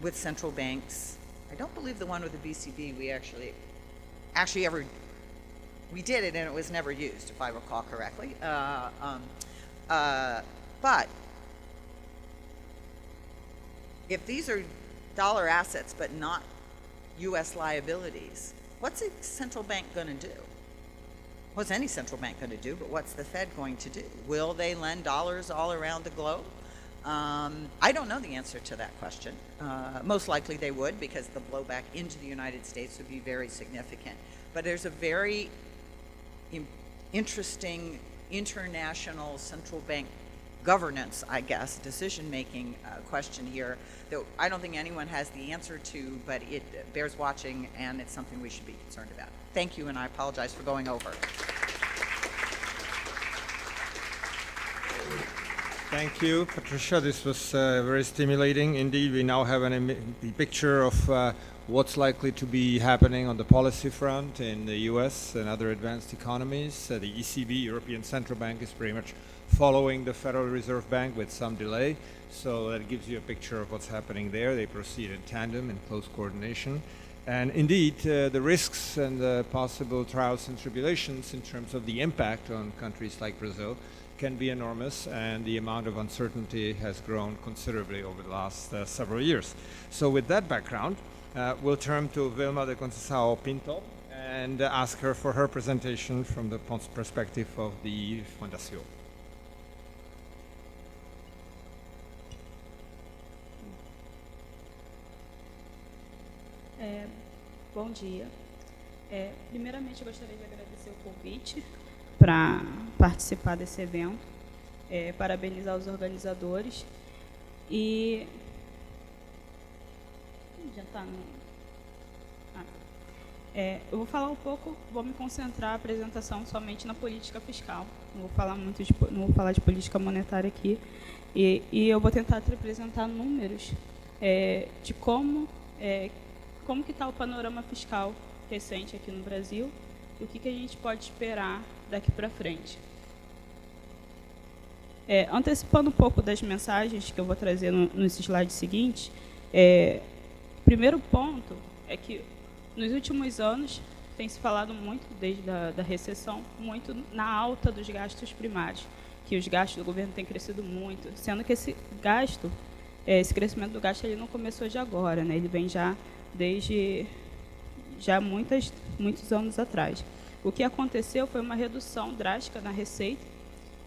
with central banks. I don't believe the one with the BCB we actually ever, we did it and it was never used, if I recall correctly. But if these are dollar assets but not US liabilities, what's a central bank going to do? What's any central bank going to do, but what's the Fed going to do? Will they lend dollars all around the globe? I don't know the answer to that question. Most likely they would, because the blowback into the United States would be very significant. But there's a very interesting international central bank governance, I guess, decision-making question here that I don't think anyone has the answer to, but it bears watching, and it's something we should be concerned about. Thank you, and I apologize for going over. Thank you, Patricia. This was very stimulating. Indeed, we now have the picture of what's likely to be happening on the policy front in the US and other advanced economies. The ECB, European Central Bank, is pretty much following the Federal Reserve Bank with some delay. So that gives you a picture of what's happening there. They proceed in tandem, in close coordination. And indeed, the risks and the possible trials and tribulations in terms of the impact on countries like Brazil can be enormous, and the amount of uncertainty has grown considerably over the last several years. So with that background, we'll turn to Vilma de Conceição Pinto and ask her for her presentation from the perspective of the Fundación. Bom dia. Primeiramente, eu gostaria de agradecer o convite para participar desse evento, parabenizar os organizadores e já está eu vou falar um pouco, vou me concentrar a apresentação somente na política fiscal. Não vou falar muito não vou falar de política monetária aqui, e eu vou tentar te apresentar números de como que está o panorama fiscal recente aqui no Brasil e o que a gente pode esperar daqui para frente. Antecipando um pouco das mensagens que eu vou trazer nos slides seguintes, o primeiro ponto é que nos últimos anos tem se falado muito, desde da recessão, muito na alta dos gastos primários, que os gastos do governo têm crescido muito, sendo que esse crescimento do gasto ele não começou de agora, né? Ele vem já desde muitos anos atrás. O que aconteceu foi uma redução drástica na receita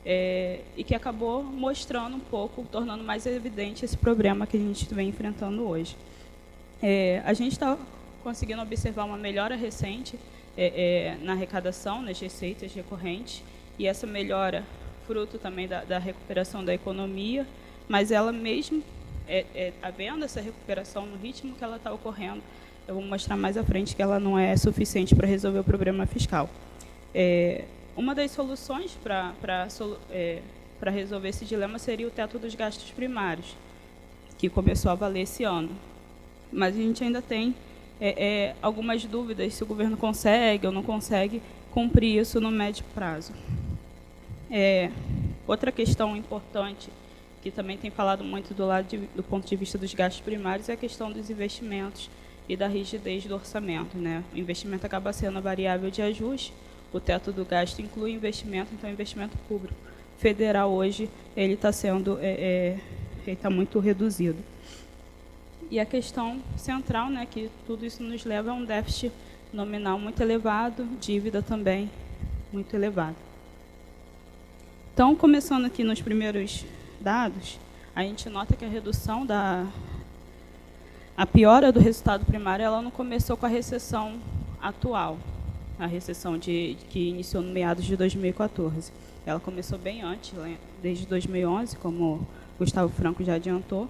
e que acabou mostrando um pouco, tornando mais evidente esse problema que a gente vem enfrentando hoje. A gente está conseguindo observar uma melhora recente na arrecadação, nas receitas recorrentes, e essa melhora fruto também da recuperação da economia, mas ela mesmo, havendo essa recuperação no ritmo que ela está ocorrendo, eu vou mostrar mais à frente que ela não é suficiente para resolver o problema fiscal. Uma das soluções para resolver esse dilema seria o teto dos gastos primários, que começou a valer esse ano. Mas a gente ainda tem algumas dúvidas se o governo consegue ou não consegue cumprir isso no médio prazo. Outra questão importante, que também tem falado muito do ponto de vista dos gastos primários, é a questão dos investimentos e da rigidez do orçamento, né? O investimento acaba sendo a variável de ajuste, o teto do gasto inclui investimento, então o investimento público federal hoje ele está sendo muito reduzido. E a questão central, né, que tudo isso nos leva a um déficit nominal muito elevado, dívida também muito elevada. Então, começando aqui nos primeiros dados, a gente nota que a redução a piora do resultado primário, ela não começou com a recessão atual, a recessão que iniciou no meados de 2014. Ela começou bem antes, desde 2011, como o Gustavo Franco já adiantou.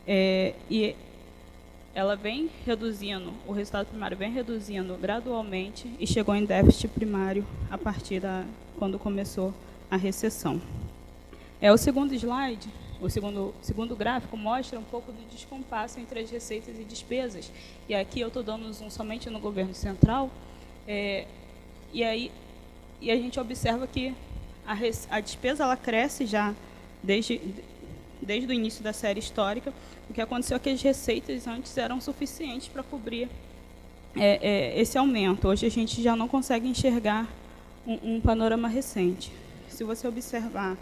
E ela vem reduzindo, o resultado primário vem reduzindo gradualmente e chegou em déficit primário a partir quando começou a recessão. O segundo slide, o segundo gráfico, mostra um pouco do descompasso entre as receitas e despesas. E aqui eu estou dando zoom somente no governo central. E a gente observa que a despesa ela cresce já desde o início da série histórica. O que aconteceu é que as receitas antes eram suficientes para cobrir esse aumento. Hoje a gente já não consegue enxergar um panorama recente. Se você observar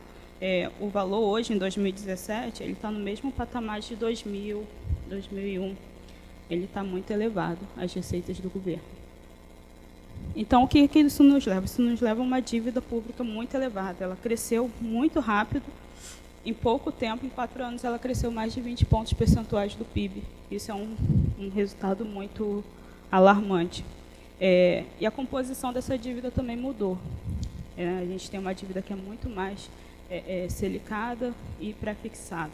o valor hoje, em 2017, ele está no mesmo patamar de 2000, 2001. Ele está muito elevado, as receitas do governo. Então, o que isso nos leva? Isso nos leva a uma dívida pública muito elevada. Ela cresceu muito rápido. Em pouco tempo, em 4 anos, ela cresceu mais de 20 pontos percentuais do PIB. Isso é um resultado muito alarmante. E a composição dessa dívida também mudou. A gente tem uma dívida que é muito mais selicada e pré-fixada.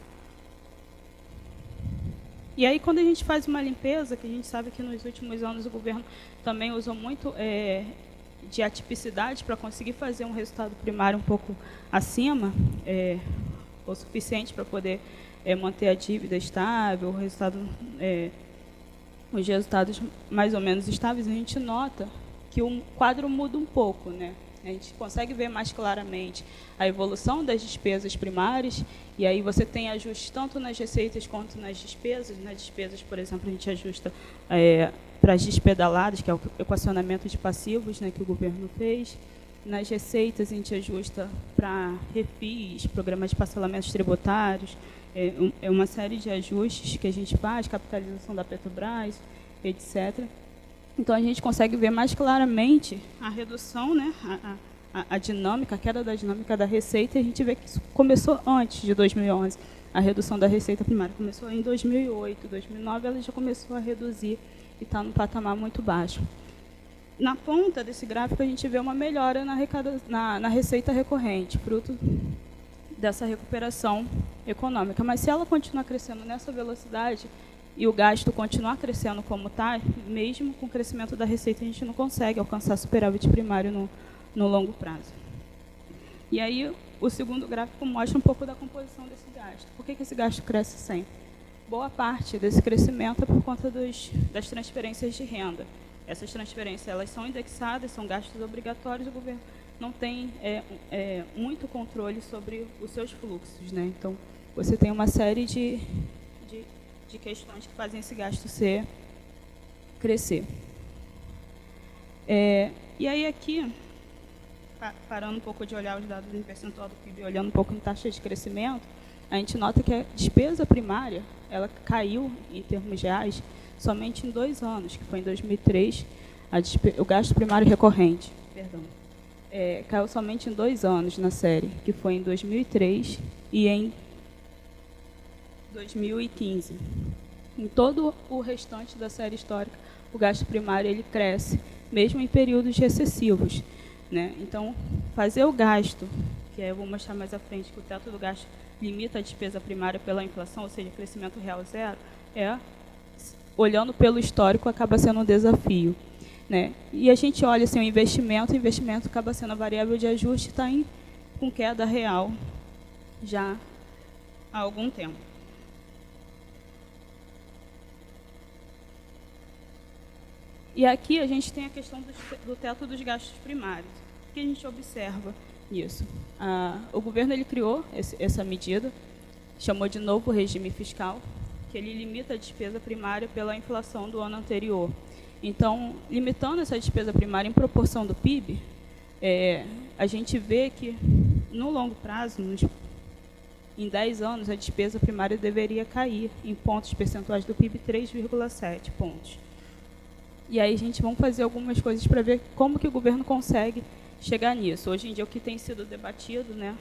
E aí, quando a gente faz uma limpeza, que a gente sabe que nos últimos anos o governo também usou muito de atipicidade para conseguir fazer um resultado primário um pouco acima, o suficiente para poder manter a dívida estável, os resultados mais ou menos estáveis, a gente nota que o quadro muda um pouco, né? A gente consegue ver mais claramente a evolução das despesas primárias, e aí você tem ajustes tanto nas receitas quanto nas despesas. Nas despesas, por exemplo, a gente ajusta para as despedaladas, que é o equacionamento de passivos, né, que o governo fez. Nas receitas, a gente ajusta para refis, programas de parcelamentos tributários, uma série de ajustes que a gente faz, capitalização da Petrobras, etc. Então, a gente consegue ver mais claramente a redução, né, a dinâmica, a queda da dinâmica da receita, e a gente vê que isso começou antes de 2011. A redução da receita primária começou em 2008, 2009, ela já começou a reduzir e está num patamar muito baixo. Na ponta desse gráfico, a gente vê uma melhora na receita recorrente, fruto dessa recuperação econômica. Mas se ela continuar crescendo nessa velocidade e o gasto continuar crescendo como está, mesmo com o crescimento da receita, a gente não consegue alcançar superávit primário no longo prazo. E aí, o segundo gráfico mostra um pouco da composição desse gasto. Por que esse gasto cresce sempre? Boa parte desse crescimento é por conta das transferências de renda. Essas transferências elas são indexadas, são gastos obrigatórios, o governo não tem muito controle sobre os seus fluxos, né? Então, você tem uma série de questões que fazem esse gasto crescer. E aí aqui, parando um pouco de olhar os dados do percentual do PIB, olhando um pouco em taxa de crescimento, a gente nota que a despesa primária ela caiu em termos reais somente em 2 anos, que foi em 2003, o gasto primário recorrente, caiu somente em 2 anos na série, que foi em 2003 e em 2015. Em todo o restante da série histórica, o gasto primário ele cresce, mesmo em períodos recessivos, né? Então, fazer o gasto, que eu vou mostrar mais à frente, que o teto do gasto limita a despesa primária pela inflação, ou seja, crescimento real zero, olhando pelo histórico, acaba sendo um desafio. né? E a gente olha assim, o investimento acaba sendo a variável de ajuste, está com queda real já há algum tempo. E aqui a gente tem a questão do teto dos gastos primários. O que a gente observa nisso? O governo ele criou essa medida, chamou de novo regime fiscal, que ele limita a despesa primária pela inflação do ano anterior. Então, limitando essa despesa primária em proporção do PIB, a gente vê que, no longo prazo, em 10 anos, a despesa primária deveria cair em pontos percentuais do PIB 3,7 pontos. E aí a gente vai fazer algumas coisas para ver como que o governo consegue chegar nisso. Hoje em dia, o que tem sido debatido, né,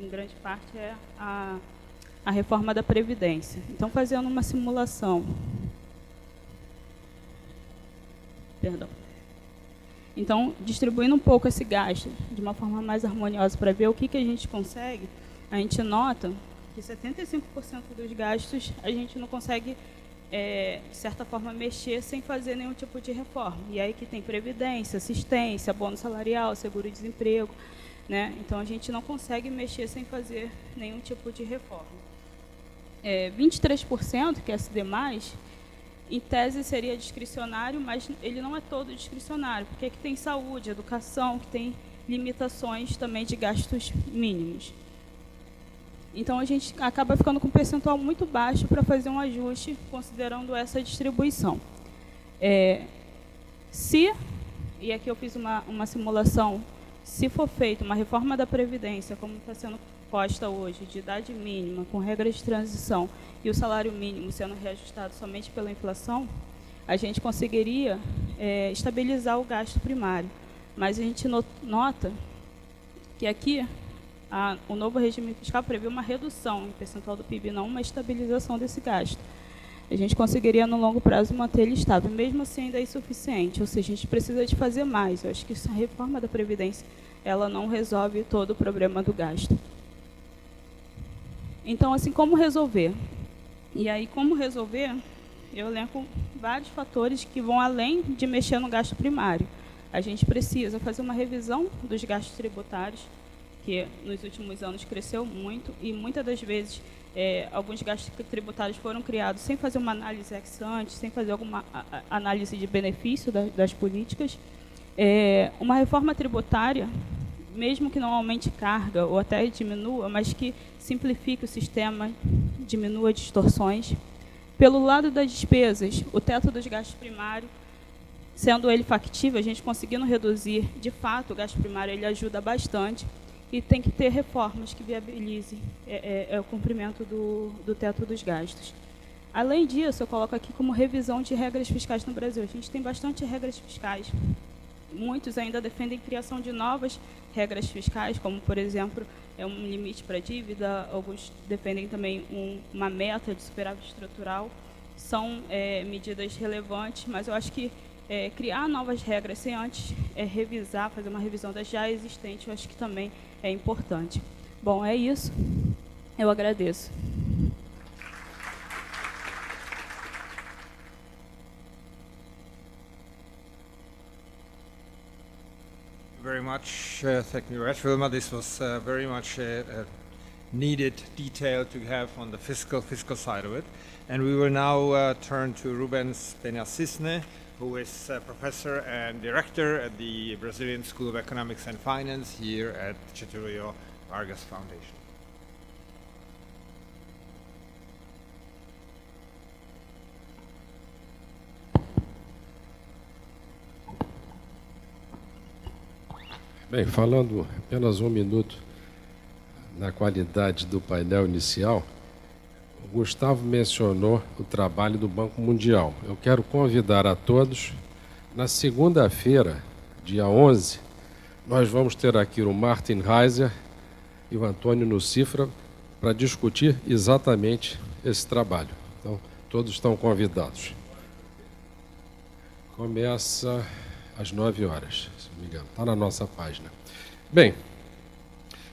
em grande parte, é a reforma da Previdência. Então, fazendo uma simulação. Perdão. Então, distribuindo um pouco esse gasto de uma forma mais harmoniosa para ver o que a gente consegue, a gente nota que 75% dos gastos a gente não consegue, de certa forma, mexer sem fazer nenhum tipo de reforma. E aí que tem previdência, assistência, bônus salarial, seguro-desemprego, né? Então, a gente não consegue mexer sem fazer nenhum tipo de reforma. 23%, que é SD+, em tese seria discricionário, mas ele não é todo discricionário, porque aqui tem saúde, educação, que tem limitações também de gastos mínimos. Então, a gente acaba ficando com um percentual muito baixo para fazer um ajuste, considerando essa distribuição. E aqui eu fiz uma simulação, se for feita uma reforma da Previdência, como está sendo posta hoje, de idade mínima, com regras de transição, e o salário mínimo sendo reajustado somente pela inflação, a gente conseguiria estabilizar o gasto primário. Mas a gente nota que aqui o novo regime fiscal prevê uma redução em percentual do PIB, não uma estabilização desse gasto. A gente conseguiria, no longo prazo, manter ele estável, mesmo assim ainda é insuficiente, ou seja, a gente precisa de fazer mais. Eu acho que essa reforma da Previdência ela não resolve todo o problema do gasto. Então, assim, como resolver? E aí, como resolver, eu elenco vários fatores que vão além de mexer no gasto primário. A gente precisa fazer uma revisão dos gastos tributários, que nos últimos anos cresceu muito, e muitas das vezes alguns gastos tributários foram criados sem fazer uma análise ex ante, sem fazer alguma análise de benefício das políticas. Uma reforma tributária, mesmo que não aumente carga ou até diminua, mas que simplifique o sistema, diminua distorções. Pelo lado das despesas, o teto dos gastos primários, sendo ele factível, a gente conseguindo reduzir, de fato, o gasto primário ele ajuda bastante, e tem que ter reformas que viabilizem o cumprimento do teto dos gastos. Além disso, eu coloco aqui como revisão de regras fiscais no Brasil. A gente tem bastante regras fiscais. Muitos ainda defendem a criação de novas regras fiscais, como, por exemplo, um limite para dívida. Alguns defendem também uma meta de superávit estrutural. São medidas relevantes, mas eu acho que criar novas regras sem antes revisar, fazer uma revisão das já existentes, eu acho que também é importante. Bom, é isso. Eu agradeço. Very much. Thank you very much, Wilma. This was very much needed detail to have on the fiscal side of it. And we will now turn to Rubens Peña-Cisne, who is a professor and director at the Brazilian School of Economics and Finance here at Getúlio Vargas Foundation. Bem, falando apenas um minuto na qualidade do painel inicial, o Gustavo mencionou o trabalho do Banco Mundial. Eu quero convidar a todos, na segunda-feira, dia 11, nós vamos ter aqui o Martin Heiser e o Antônio Nucifra para discutir exatamente esse trabalho. Então, todos estão convidados. Começa às 9 horas, se não me engano. Está na nossa página. Bem,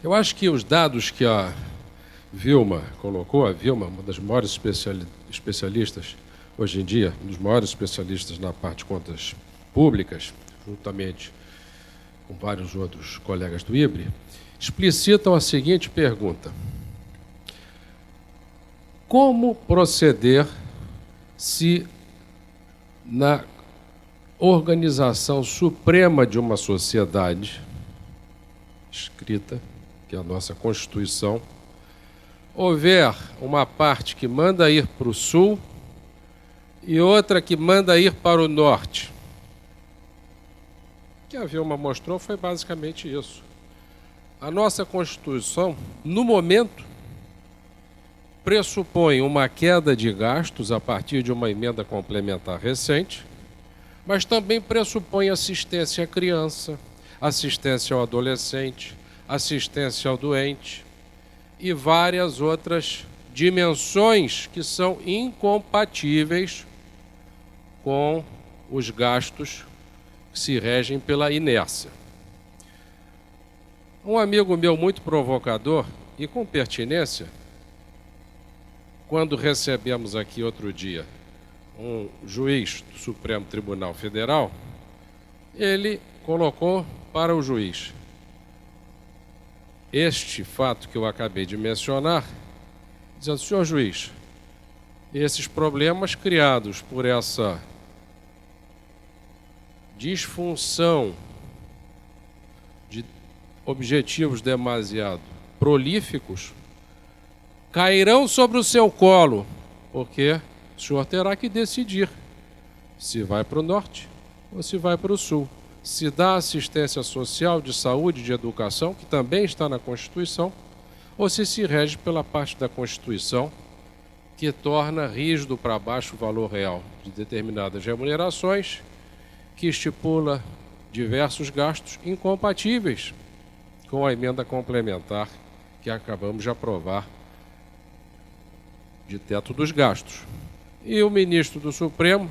eu acho que os dados que a Vilma colocou, a Vilma, uma das maiores especialistas hoje em dia, um dos maiores especialistas na parte de contas Públicas, juntamente com vários outros colegas do IBRE, explicitam a seguinte pergunta: como proceder se na organização suprema de uma sociedade escrita, que é a nossa Constituição, houver uma parte que manda ir para o sul e outra que manda ir para o norte? O que a Vilma mostrou foi basicamente isso. A nossa Constituição, no momento, pressupõe uma queda de gastos a partir de uma emenda complementar recente, mas também pressupõe assistência à criança, assistência ao adolescente, assistência ao doente e várias outras dimensões que são incompatíveis com os gastos que se regem pela inércia. Um amigo meu muito provocador e com pertinência, quando recebemos aqui outro dia um juiz do Supremo Tribunal Federal, ele colocou para o juiz este fato que eu acabei de mencionar, dizendo: senhor juiz, esses problemas criados por essa disfunção de objetivos demasiado prolíficos cairão sobre o seu colo, porque o senhor terá que decidir se vai para o norte ou se vai para o sul, se dá assistência social, de saúde, de educação, que também está na Constituição, ou se rege pela parte da Constituição que torna rígido para baixo o valor real de determinadas remunerações, que estipula diversos gastos incompatíveis com a emenda complementar que acabamos de aprovar de teto dos gastos. E o ministro do Supremo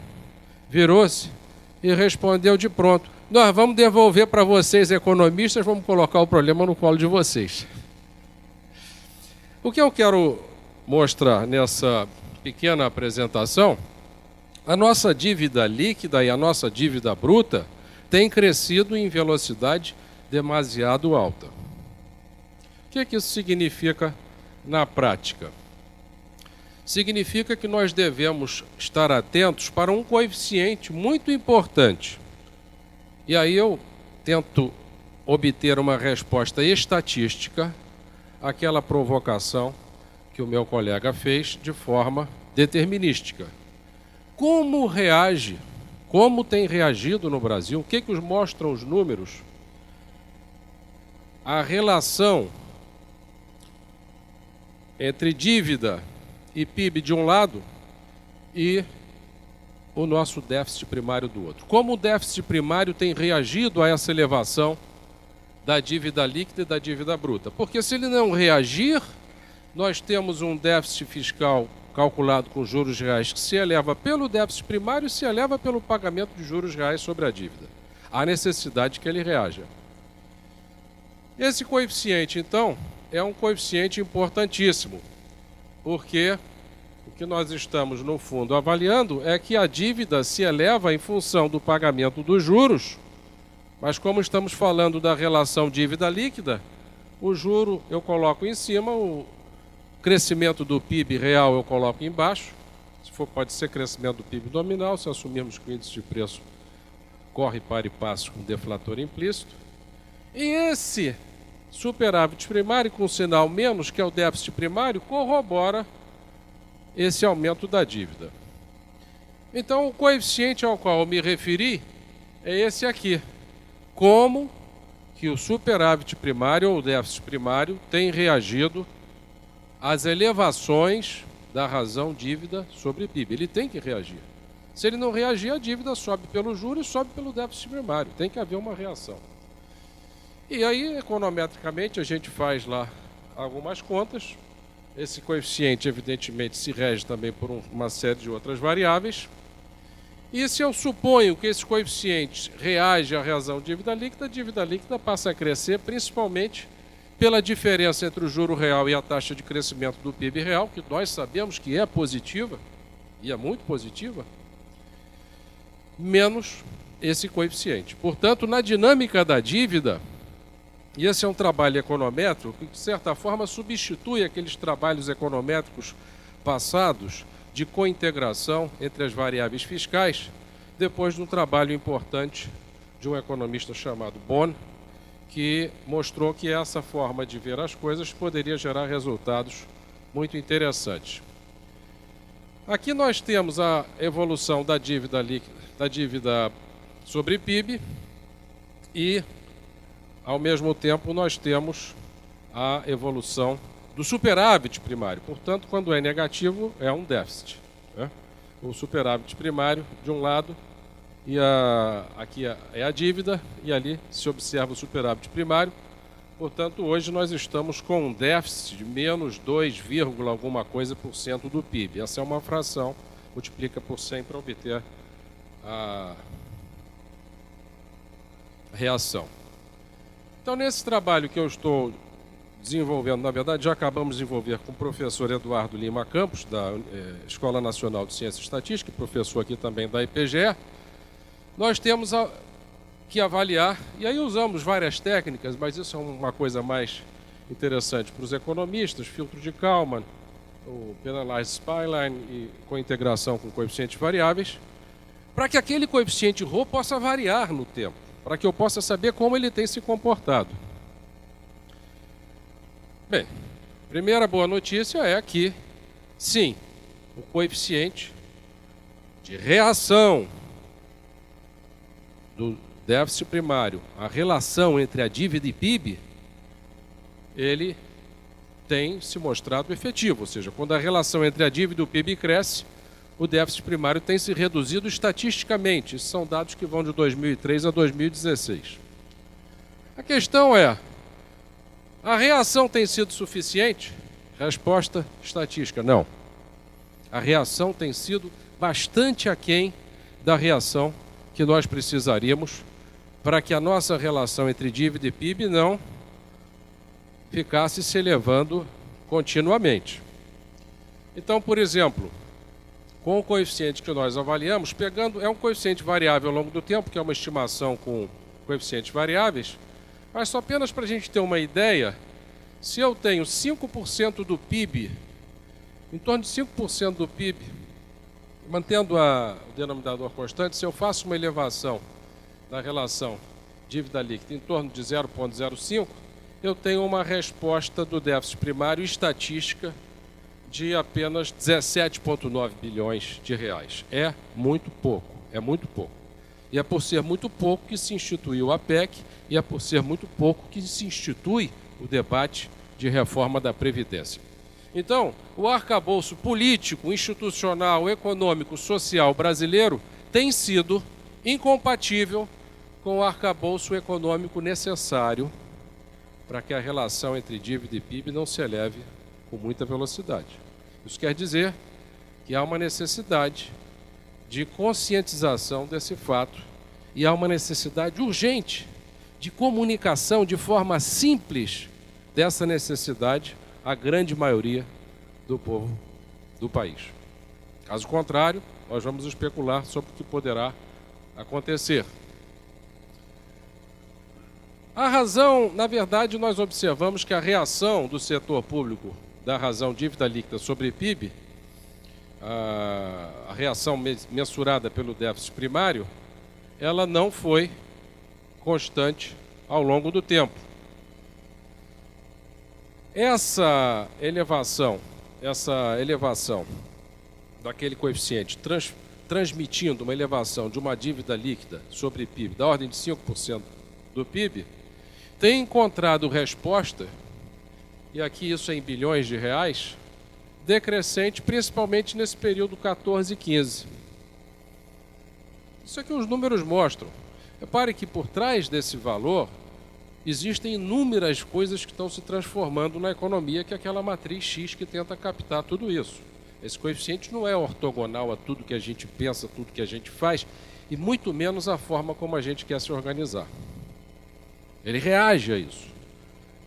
virou-se e respondeu de pronto: nós vamos devolver para vocês, economistas, vamos colocar o problema no colo de vocês. O que eu quero mostrar nessa pequena apresentação, a nossa dívida líquida e a nossa dívida bruta têm crescido em velocidade demasiado alta. O que isso significa na prática? Significa que nós devemos estar atentos para um coeficiente muito importante. E aí eu tento obter uma resposta estatística àquela provocação que o meu colega fez de forma determinística. Como reage, como tem reagido no Brasil, o que os mostram os números? A relação entre dívida e PIB de um lado e o nosso déficit primário do outro. Como o déficit primário tem reagido a essa elevação da dívida líquida e da dívida bruta? Porque se ele não reagir, nós temos um déficit fiscal calculado com juros reais que se eleva pelo déficit primário e se eleva pelo pagamento de juros reais sobre a dívida. Há necessidade que ele reaja. Esse coeficiente, então, é um coeficiente importantíssimo, porque o que nós estamos, no fundo, avaliando é que a dívida se eleva em função do pagamento dos juros, mas como estamos falando da relação dívida líquida, o juro eu coloco em cima, o crescimento do PIB real eu coloco embaixo, se for, pode ser crescimento do PIB nominal, se assumirmos que o índice de preço corre para e passo com deflator implícito, e esse superávit primário com sinal menos, que é o déficit primário, corrobora esse aumento da dívida. Então, o coeficiente ao qual eu me referi é esse aqui. Como que o superávit primário ou o déficit primário tem reagido às elevações da razão dívida sobre PIB. Ele tem que reagir. Se ele não reagir, a dívida sobe pelo juros e sobe pelo déficit primário. Tem que haver uma reação. E aí, econometricamente, a gente faz lá algumas contas. Esse coeficiente, evidentemente, se rege também por uma série de outras variáveis. E se eu suponho que esse coeficiente reage à razão dívida líquida, a dívida líquida passa a crescer principalmente pela diferença entre o juro real e a taxa de crescimento do PIB real, que nós sabemos que é positiva, e é muito positiva, menos esse coeficiente. Portanto, na dinâmica da dívida, e esse é um trabalho econométrico que, de certa forma, substitui aqueles trabalhos econométricos passados de cointegração entre as variáveis fiscais, depois de um trabalho importante de um economista chamado Bonn, que mostrou que essa forma de ver as coisas poderia gerar resultados muito interessantes. Aqui nós temos a evolução da dívida líquida, da dívida sobre PIB e, ao mesmo tempo, nós temos a evolução do superávit primário. Portanto, quando é negativo, é um déficit, né? O superávit primário de um lado e aqui é a dívida e ali se observa o superávit primário. Portanto, hoje nós estamos com um déficit de menos 2, alguma coisa por cento do PIB. Essa é uma fração, multiplica por 100 para obter a reação. Então, nesse trabalho que eu estou desenvolvendo, na verdade, já acabamos de desenvolver com o professor Eduardo Lima Campos, da Escola Nacional de Ciência e Estatística, professor aqui também da IPGE, nós temos que avaliar, e aí usamos várias técnicas, mas isso é uma coisa mais interessante para os economistas, filtro de Kalman, o Penalized Spillane, e com integração com coeficientes variáveis, para que aquele coeficiente ρ possa variar no tempo, para que eu possa saber como ele tem se comportado. Bem, primeira boa notícia é que, sim, o coeficiente de reação do déficit primário, a relação entre a dívida e PIB, ele tem se mostrado efetivo, ou seja, quando a relação entre a dívida e o PIB cresce, o déficit primário tem se reduzido estatisticamente. Esses são dados que vão de 2003 a 2016. A questão é, a reação tem sido suficiente? Resposta estatística, não. A reação tem sido bastante aquém da reação que nós precisaríamos para que a nossa relação entre dívida e PIB não ficasse se elevando continuamente. Então, por exemplo, com o coeficiente que nós avaliamos, é um coeficiente variável ao longo do tempo, que é uma estimação com coeficientes variáveis, mas só apenas para a gente ter uma ideia, se eu tenho 5% do PIB, em torno de 5% do PIB, mantendo o denominador constante, se eu faço uma elevação da relação dívida líquida em torno de 0,05, eu tenho uma resposta do déficit primário estatística de apenas 17,9 bilhões de reais. É muito pouco, é muito pouco. E é por ser muito pouco que se instituiu a PEC, e é por ser muito pouco que se institui o debate de reforma da Previdência. Então, o arcabouço político, institucional, econômico, social brasileiro tem sido incompatível com o arcabouço econômico necessário para que a relação entre dívida e PIB não se eleve com muita velocidade. Isso quer dizer que há uma necessidade de conscientização desse fato e há uma necessidade urgente de comunicação de forma simples dessa necessidade à grande maioria do povo do país. Caso contrário, nós vamos especular sobre o que poderá acontecer. A razão, na verdade, nós observamos que a reação do setor público da razão dívida líquida sobre PIB, a reação mensurada pelo déficit primário, ela não foi constante ao longo do tempo. Essa elevação daquele coeficiente transmitindo uma elevação de uma dívida líquida sobre PIB da ordem de 5% do PIB, tem encontrado resposta, e aqui isso é em bilhões de reais, decrescente principalmente nesse período 14 e 15. Isso é que os números mostram. Repare que por trás desse valor existem inúmeras coisas que estão se transformando na economia, que é aquela matriz X que tenta captar tudo isso. Esse coeficiente não é ortogonal a tudo que a gente pensa, tudo que a gente faz, e muito menos a forma como a gente quer se organizar. Ele reage a isso,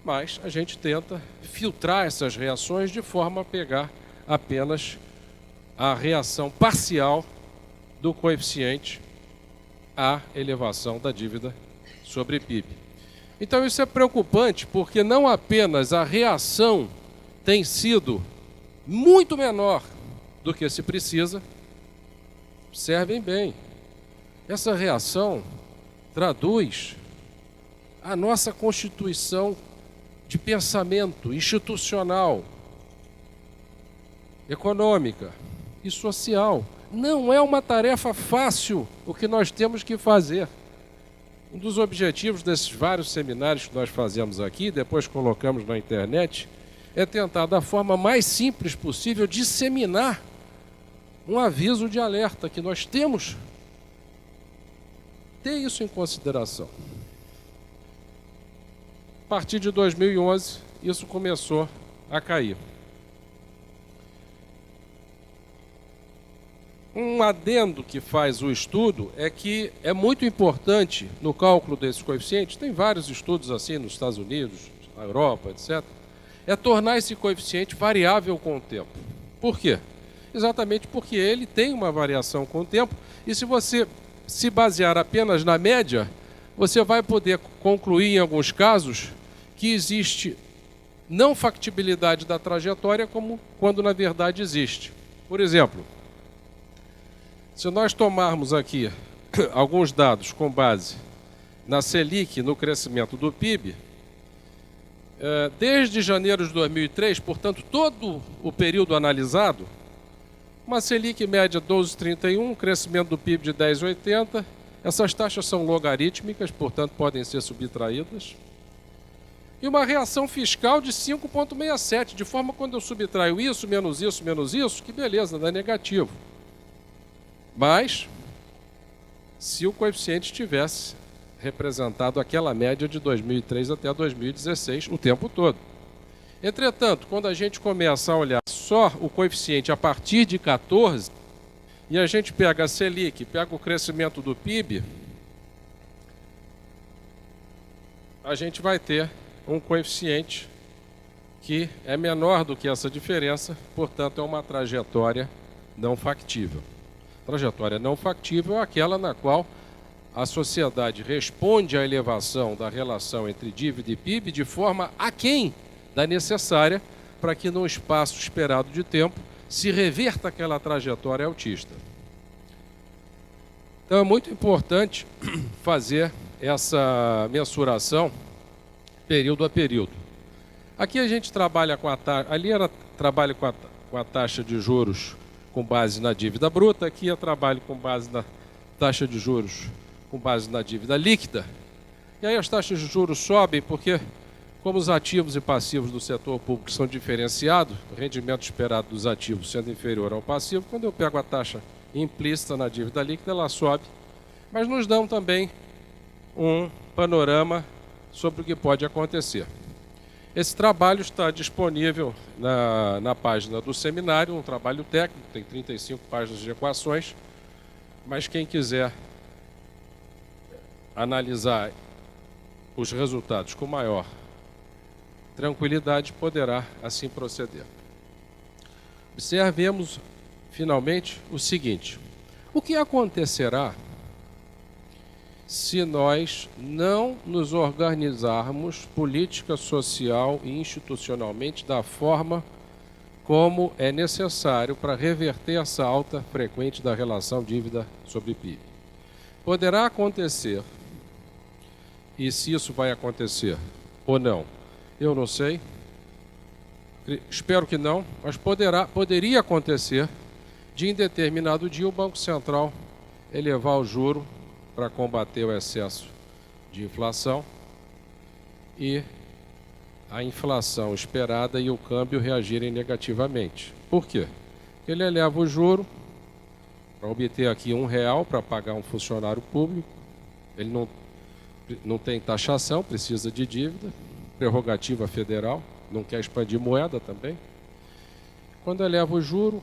mas a gente tenta filtrar essas reações de forma a pegar apenas a reação parcial do coeficiente à elevação da dívida sobre PIB. Então isso é preocupante porque não apenas a reação tem sido muito menor do que se precisa, observem bem, essa reação traduz a nossa constituição de pensamento institucional, econômica e social. Não é uma tarefa fácil o que nós temos que fazer. Um dos objetivos desses vários seminários que nós fazemos aqui, depois colocamos na internet, é tentar, da forma mais simples possível, disseminar um aviso de alerta que nós temos. Ter isso em consideração. A partir de 2011, isso começou a cair. Um adendo que faz o estudo é que é muito importante no cálculo desses coeficientes, tem vários estudos assim nos Estados Unidos, na Europa, etc., é tornar esse coeficiente variável com o tempo. Por quê? Exatamente porque ele tem uma variação com o tempo, e se você se basear apenas na média, você vai poder concluir em alguns casos que existe não factibilidade da trajetória como quando na verdade existe. Por exemplo, se nós tomarmos aqui alguns dados com base na Selic, no crescimento do PIB, desde janeiro de 2003, portanto, todo o período analisado, uma Selic média 12,31, crescimento do PIB de 10,80, essas taxas são logarítmicas, portanto, podem ser subtraídas, e uma reação fiscal de 5,67, de forma que quando eu subtraio isso, menos isso, que beleza, dá negativo. Mas, se o coeficiente tivesse representado aquela média de 2003 até 2016, o tempo todo. Entretanto, quando a gente começa a olhar só o coeficiente a partir de 14, e a gente pega a Selic, pega o crescimento do PIB, a gente vai ter um coeficiente que é menor do que essa diferença, portanto é uma trajetória não factível. Trajetória não factível é aquela na qual a sociedade responde à elevação da relação entre dívida e PIB de forma aquém da necessária para que, num espaço esperado de tempo, se reverta aquela trajetória altista. Então é muito importante fazer essa mensuração período a período. Aqui a gente trabalha com a taxa, ali trabalha com a taxa de juros com base na dívida bruta, aqui eu trabalho com base na taxa de juros com base na dívida líquida. E aí as taxas de juros sobem porque, como os ativos e passivos do setor público são diferenciados, o rendimento esperado dos ativos sendo inferior ao passivo, quando eu pego a taxa implícita na dívida líquida, ela sobe, mas nos dão também um panorama sobre o que pode acontecer. Esse trabalho está disponível na página do seminário, um trabalho técnico, tem 35 páginas de equações, mas quem quiser analisar os resultados com maior tranquilidade poderá assim proceder. Observemos, finalmente, o seguinte: o que acontecerá se nós não nos organizarmos política social e institucionalmente da forma como é necessário para reverter essa alta frequente da relação dívida sobre PIB? Poderá acontecer, e se isso vai acontecer ou não, eu não sei, espero que não, mas poderia acontecer de, em determinado dia, o Banco Central elevar o juro para combater o excesso de inflação e a inflação esperada e o câmbio reagirem negativamente. Por quê? Porque ele eleva o juro para obter aqui R$1 para pagar um funcionário público, ele não tem taxação, precisa de dívida, prerrogativa federal, não quer expandir moeda também. Quando eleva o juro,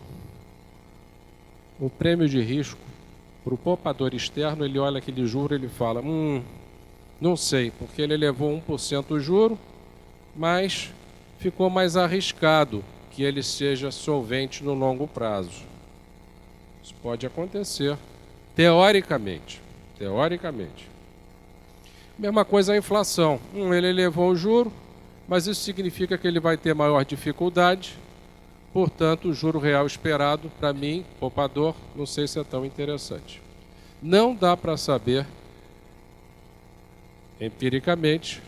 o prêmio de risco para o poupador externo, ele olha aquele juro e ele fala, não sei, porque ele elevou 1% o juro, mas ficou mais arriscado que ele seja solvente no longo prazo. Isso pode acontecer, teoricamente. teoricamente. Mesma coisa a inflação. Ele elevou o juro, mas isso significa que ele vai ter maior dificuldade, portanto, o juro real esperado, para mim, poupador, não sei se é tão interessante. Não dá para saber, empiricamente,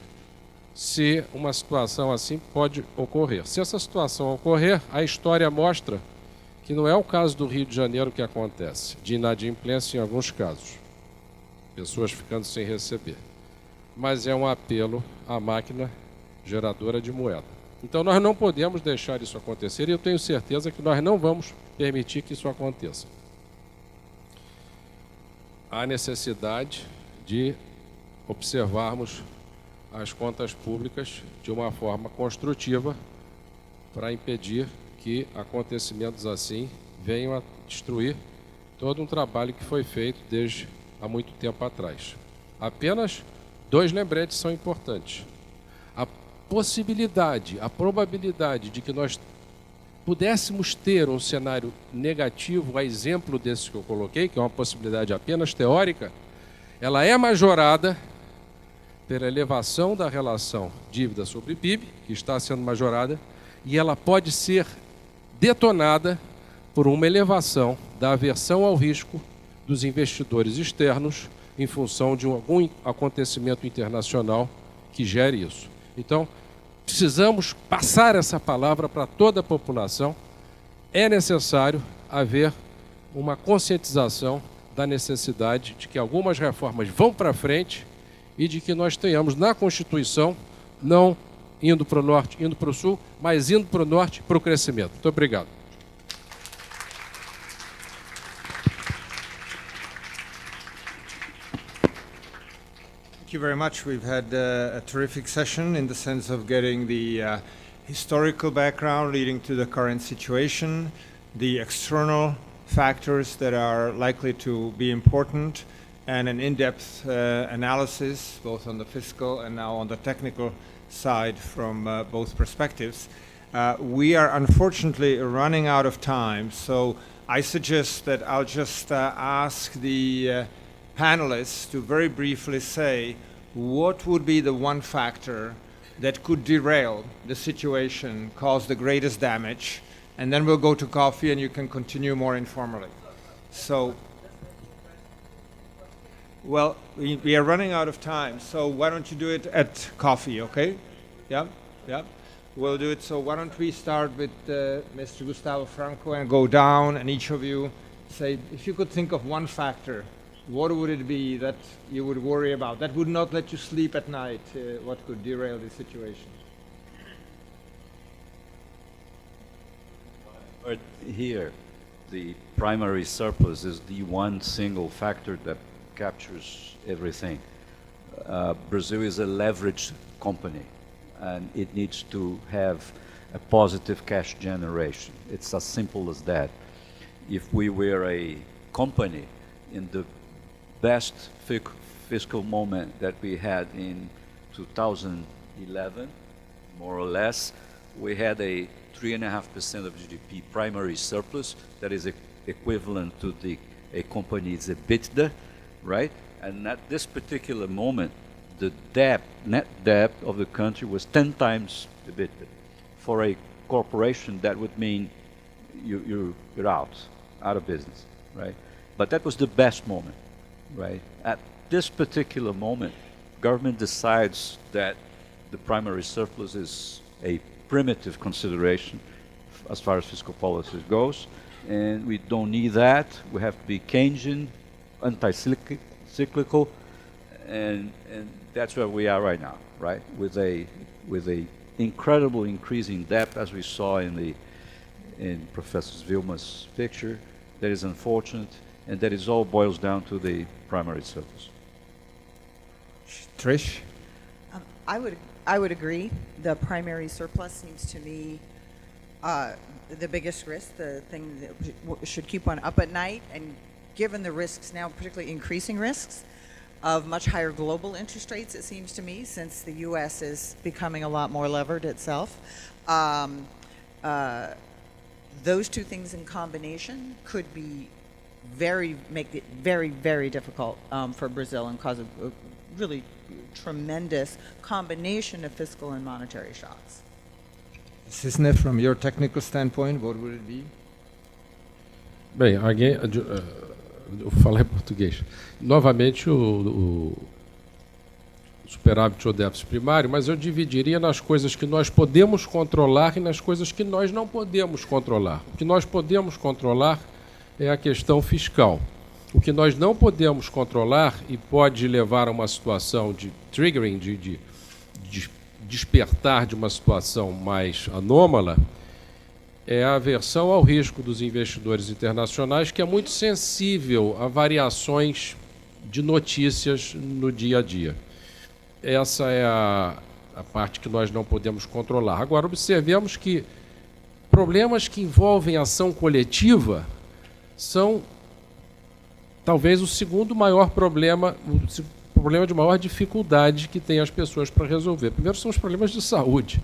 se uma situação assim pode ocorrer. Se essa situação ocorrer, a história mostra que não é o caso do Rio de Janeiro que acontece, de inadimplência em alguns casos, pessoas ficando sem receber, mas é um apelo à máquina geradora de moeda. Então nós não podemos deixar isso acontecer e eu tenho certeza que nós não vamos permitir que isso aconteça. Há necessidade de observarmos as contas públicas de uma forma construtiva para impedir que acontecimentos assim venham a destruir todo um trabalho que foi feito desde há muito tempo atrás. Apenas 2 lembretes são importantes. A possibilidade, a probabilidade de que nós pudéssemos ter um cenário negativo, a exemplo desse que eu coloquei, que é uma possibilidade apenas teórica, ela é majorada pela elevação da relação dívida sobre PIB, que está sendo majorada, e ela pode ser detonada por uma elevação da aversão ao risco dos investidores externos em função de algum acontecimento internacional que gere isso. Então, precisamos passar essa palavra para toda a população. É necessário haver uma conscientização da necessidade de que algumas reformas vão para frente e de que nós tenhamos na Constituição, não indo para o norte, indo para o sul, mas indo para o norte, para o crescimento. Muito obrigado. Thank you very much. We've had a terrific session in the sense of getting the historical background leading to the current situation, the external factors that are likely to be important, and an in-depth analysis, both on the fiscal and now on the technical side from both perspectives. We are unfortunately running out of time, so I suggest that I'll just ask the panelists to very briefly say what would be the one factor that could derail the situation, cause the greatest damage, and then we'll go to coffee and you can continue more informally. So, well, we are running out of time, so why don't you do it at coffee, okay? Yeah, yeah. We'll do it. So why don't we start with Mr. Gustavo Franco and go down, and each of you say, if you could think of one factor, what would it be that you would worry about, that would not let you sleep at night, what could derail the situation? But here, the primary surplus is the one single factor that captures everything. Brazil is a leveraged company, and it needs to have a positive cash generation. It's as simple as that. If we were a company in the best fiscal moment that we had in 2011, more or less, we had a 3.5% of GDP primary surplus that is equivalent to a company's EBITDA, right? And at this particular moment, the net debt of the country was 10 times EBITDA. For a corporation, that would mean you're out of business, right? But that was the best moment, right? At this particular moment, government decides that the primary surplus is a primitive consideration as far as fiscal policy goes, and we don't need that. We have to be Keynesian, anti-cyclical, and that's where we are right now, right? With a incredible increase in debt, as we saw in Professor Vilma's picture. That is unfortunate, and that is all boils down to the primary surplus. Trish? I would agree. The primary surplus seems to me the biggest risk, the thing that should keep one up at night. And given the risks now, particularly increasing risks of much higher global interest rates, it seems to me, since the U.S. is becoming a lot more levered itself, those two things in combination could be make it very, very difficult for Brazil and cause a really tremendous combination of fiscal and monetary shocks. Cisne, from your technical standpoint, what would it be? Bem, eu falo em português. Novamente, o superávit ou déficit primário, mas eu dividiria nas coisas que nós podemos controlar e nas coisas que nós não podemos controlar. O que nós podemos controlar é a questão fiscal. O que nós não podemos controlar e pode levar a uma situação de triggering, de despertar de uma situação mais anômala, é a aversão ao risco dos investidores internacionais, que é muito sensível a variações de notícias no dia a dia. Essa é a parte que nós não podemos controlar. Agora, observemos que problemas que envolvem ação coletiva são talvez o segundo maior problema, o problema de maior dificuldade que tem as pessoas para resolver. Primeiro são os problemas de saúde.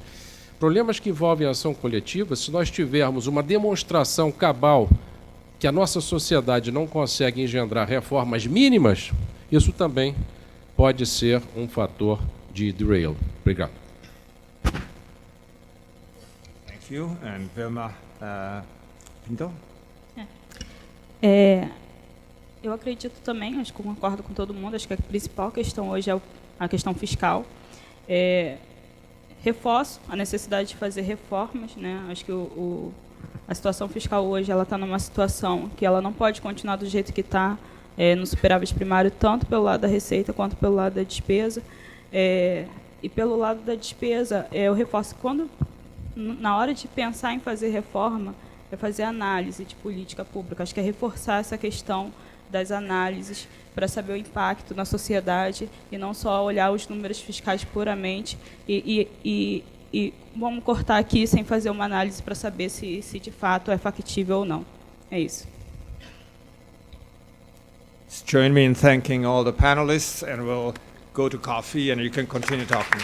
Problemas que envolvem ação coletiva, se nós tivermos uma demonstração cabal que a nossa sociedade não consegue engendrar reformas mínimas, isso também pode ser um fator de derail. Obrigado. Thank you. And Vilma Pinto? Eu acredito também, acho que eu concordo com todo mundo, acho que a principal questão hoje é a questão fiscal. Reforço a necessidade de fazer reformas, né? Acho que a situação fiscal hoje ela está numa situação que ela não pode continuar do jeito que está no superávit primário, tanto pelo lado da receita quanto pelo lado da despesa. E pelo lado da despesa, eu reforço quando na hora de pensar em fazer reforma, é fazer análise de política pública. Acho que é reforçar essa questão das análises para saber o impacto na sociedade e não só olhar os números fiscais puramente e vamos cortar aqui sem fazer uma análise para saber se de fato é factível ou não. É isso. Join me in thanking all the panelists, and we'll go to coffee and you can continue talking.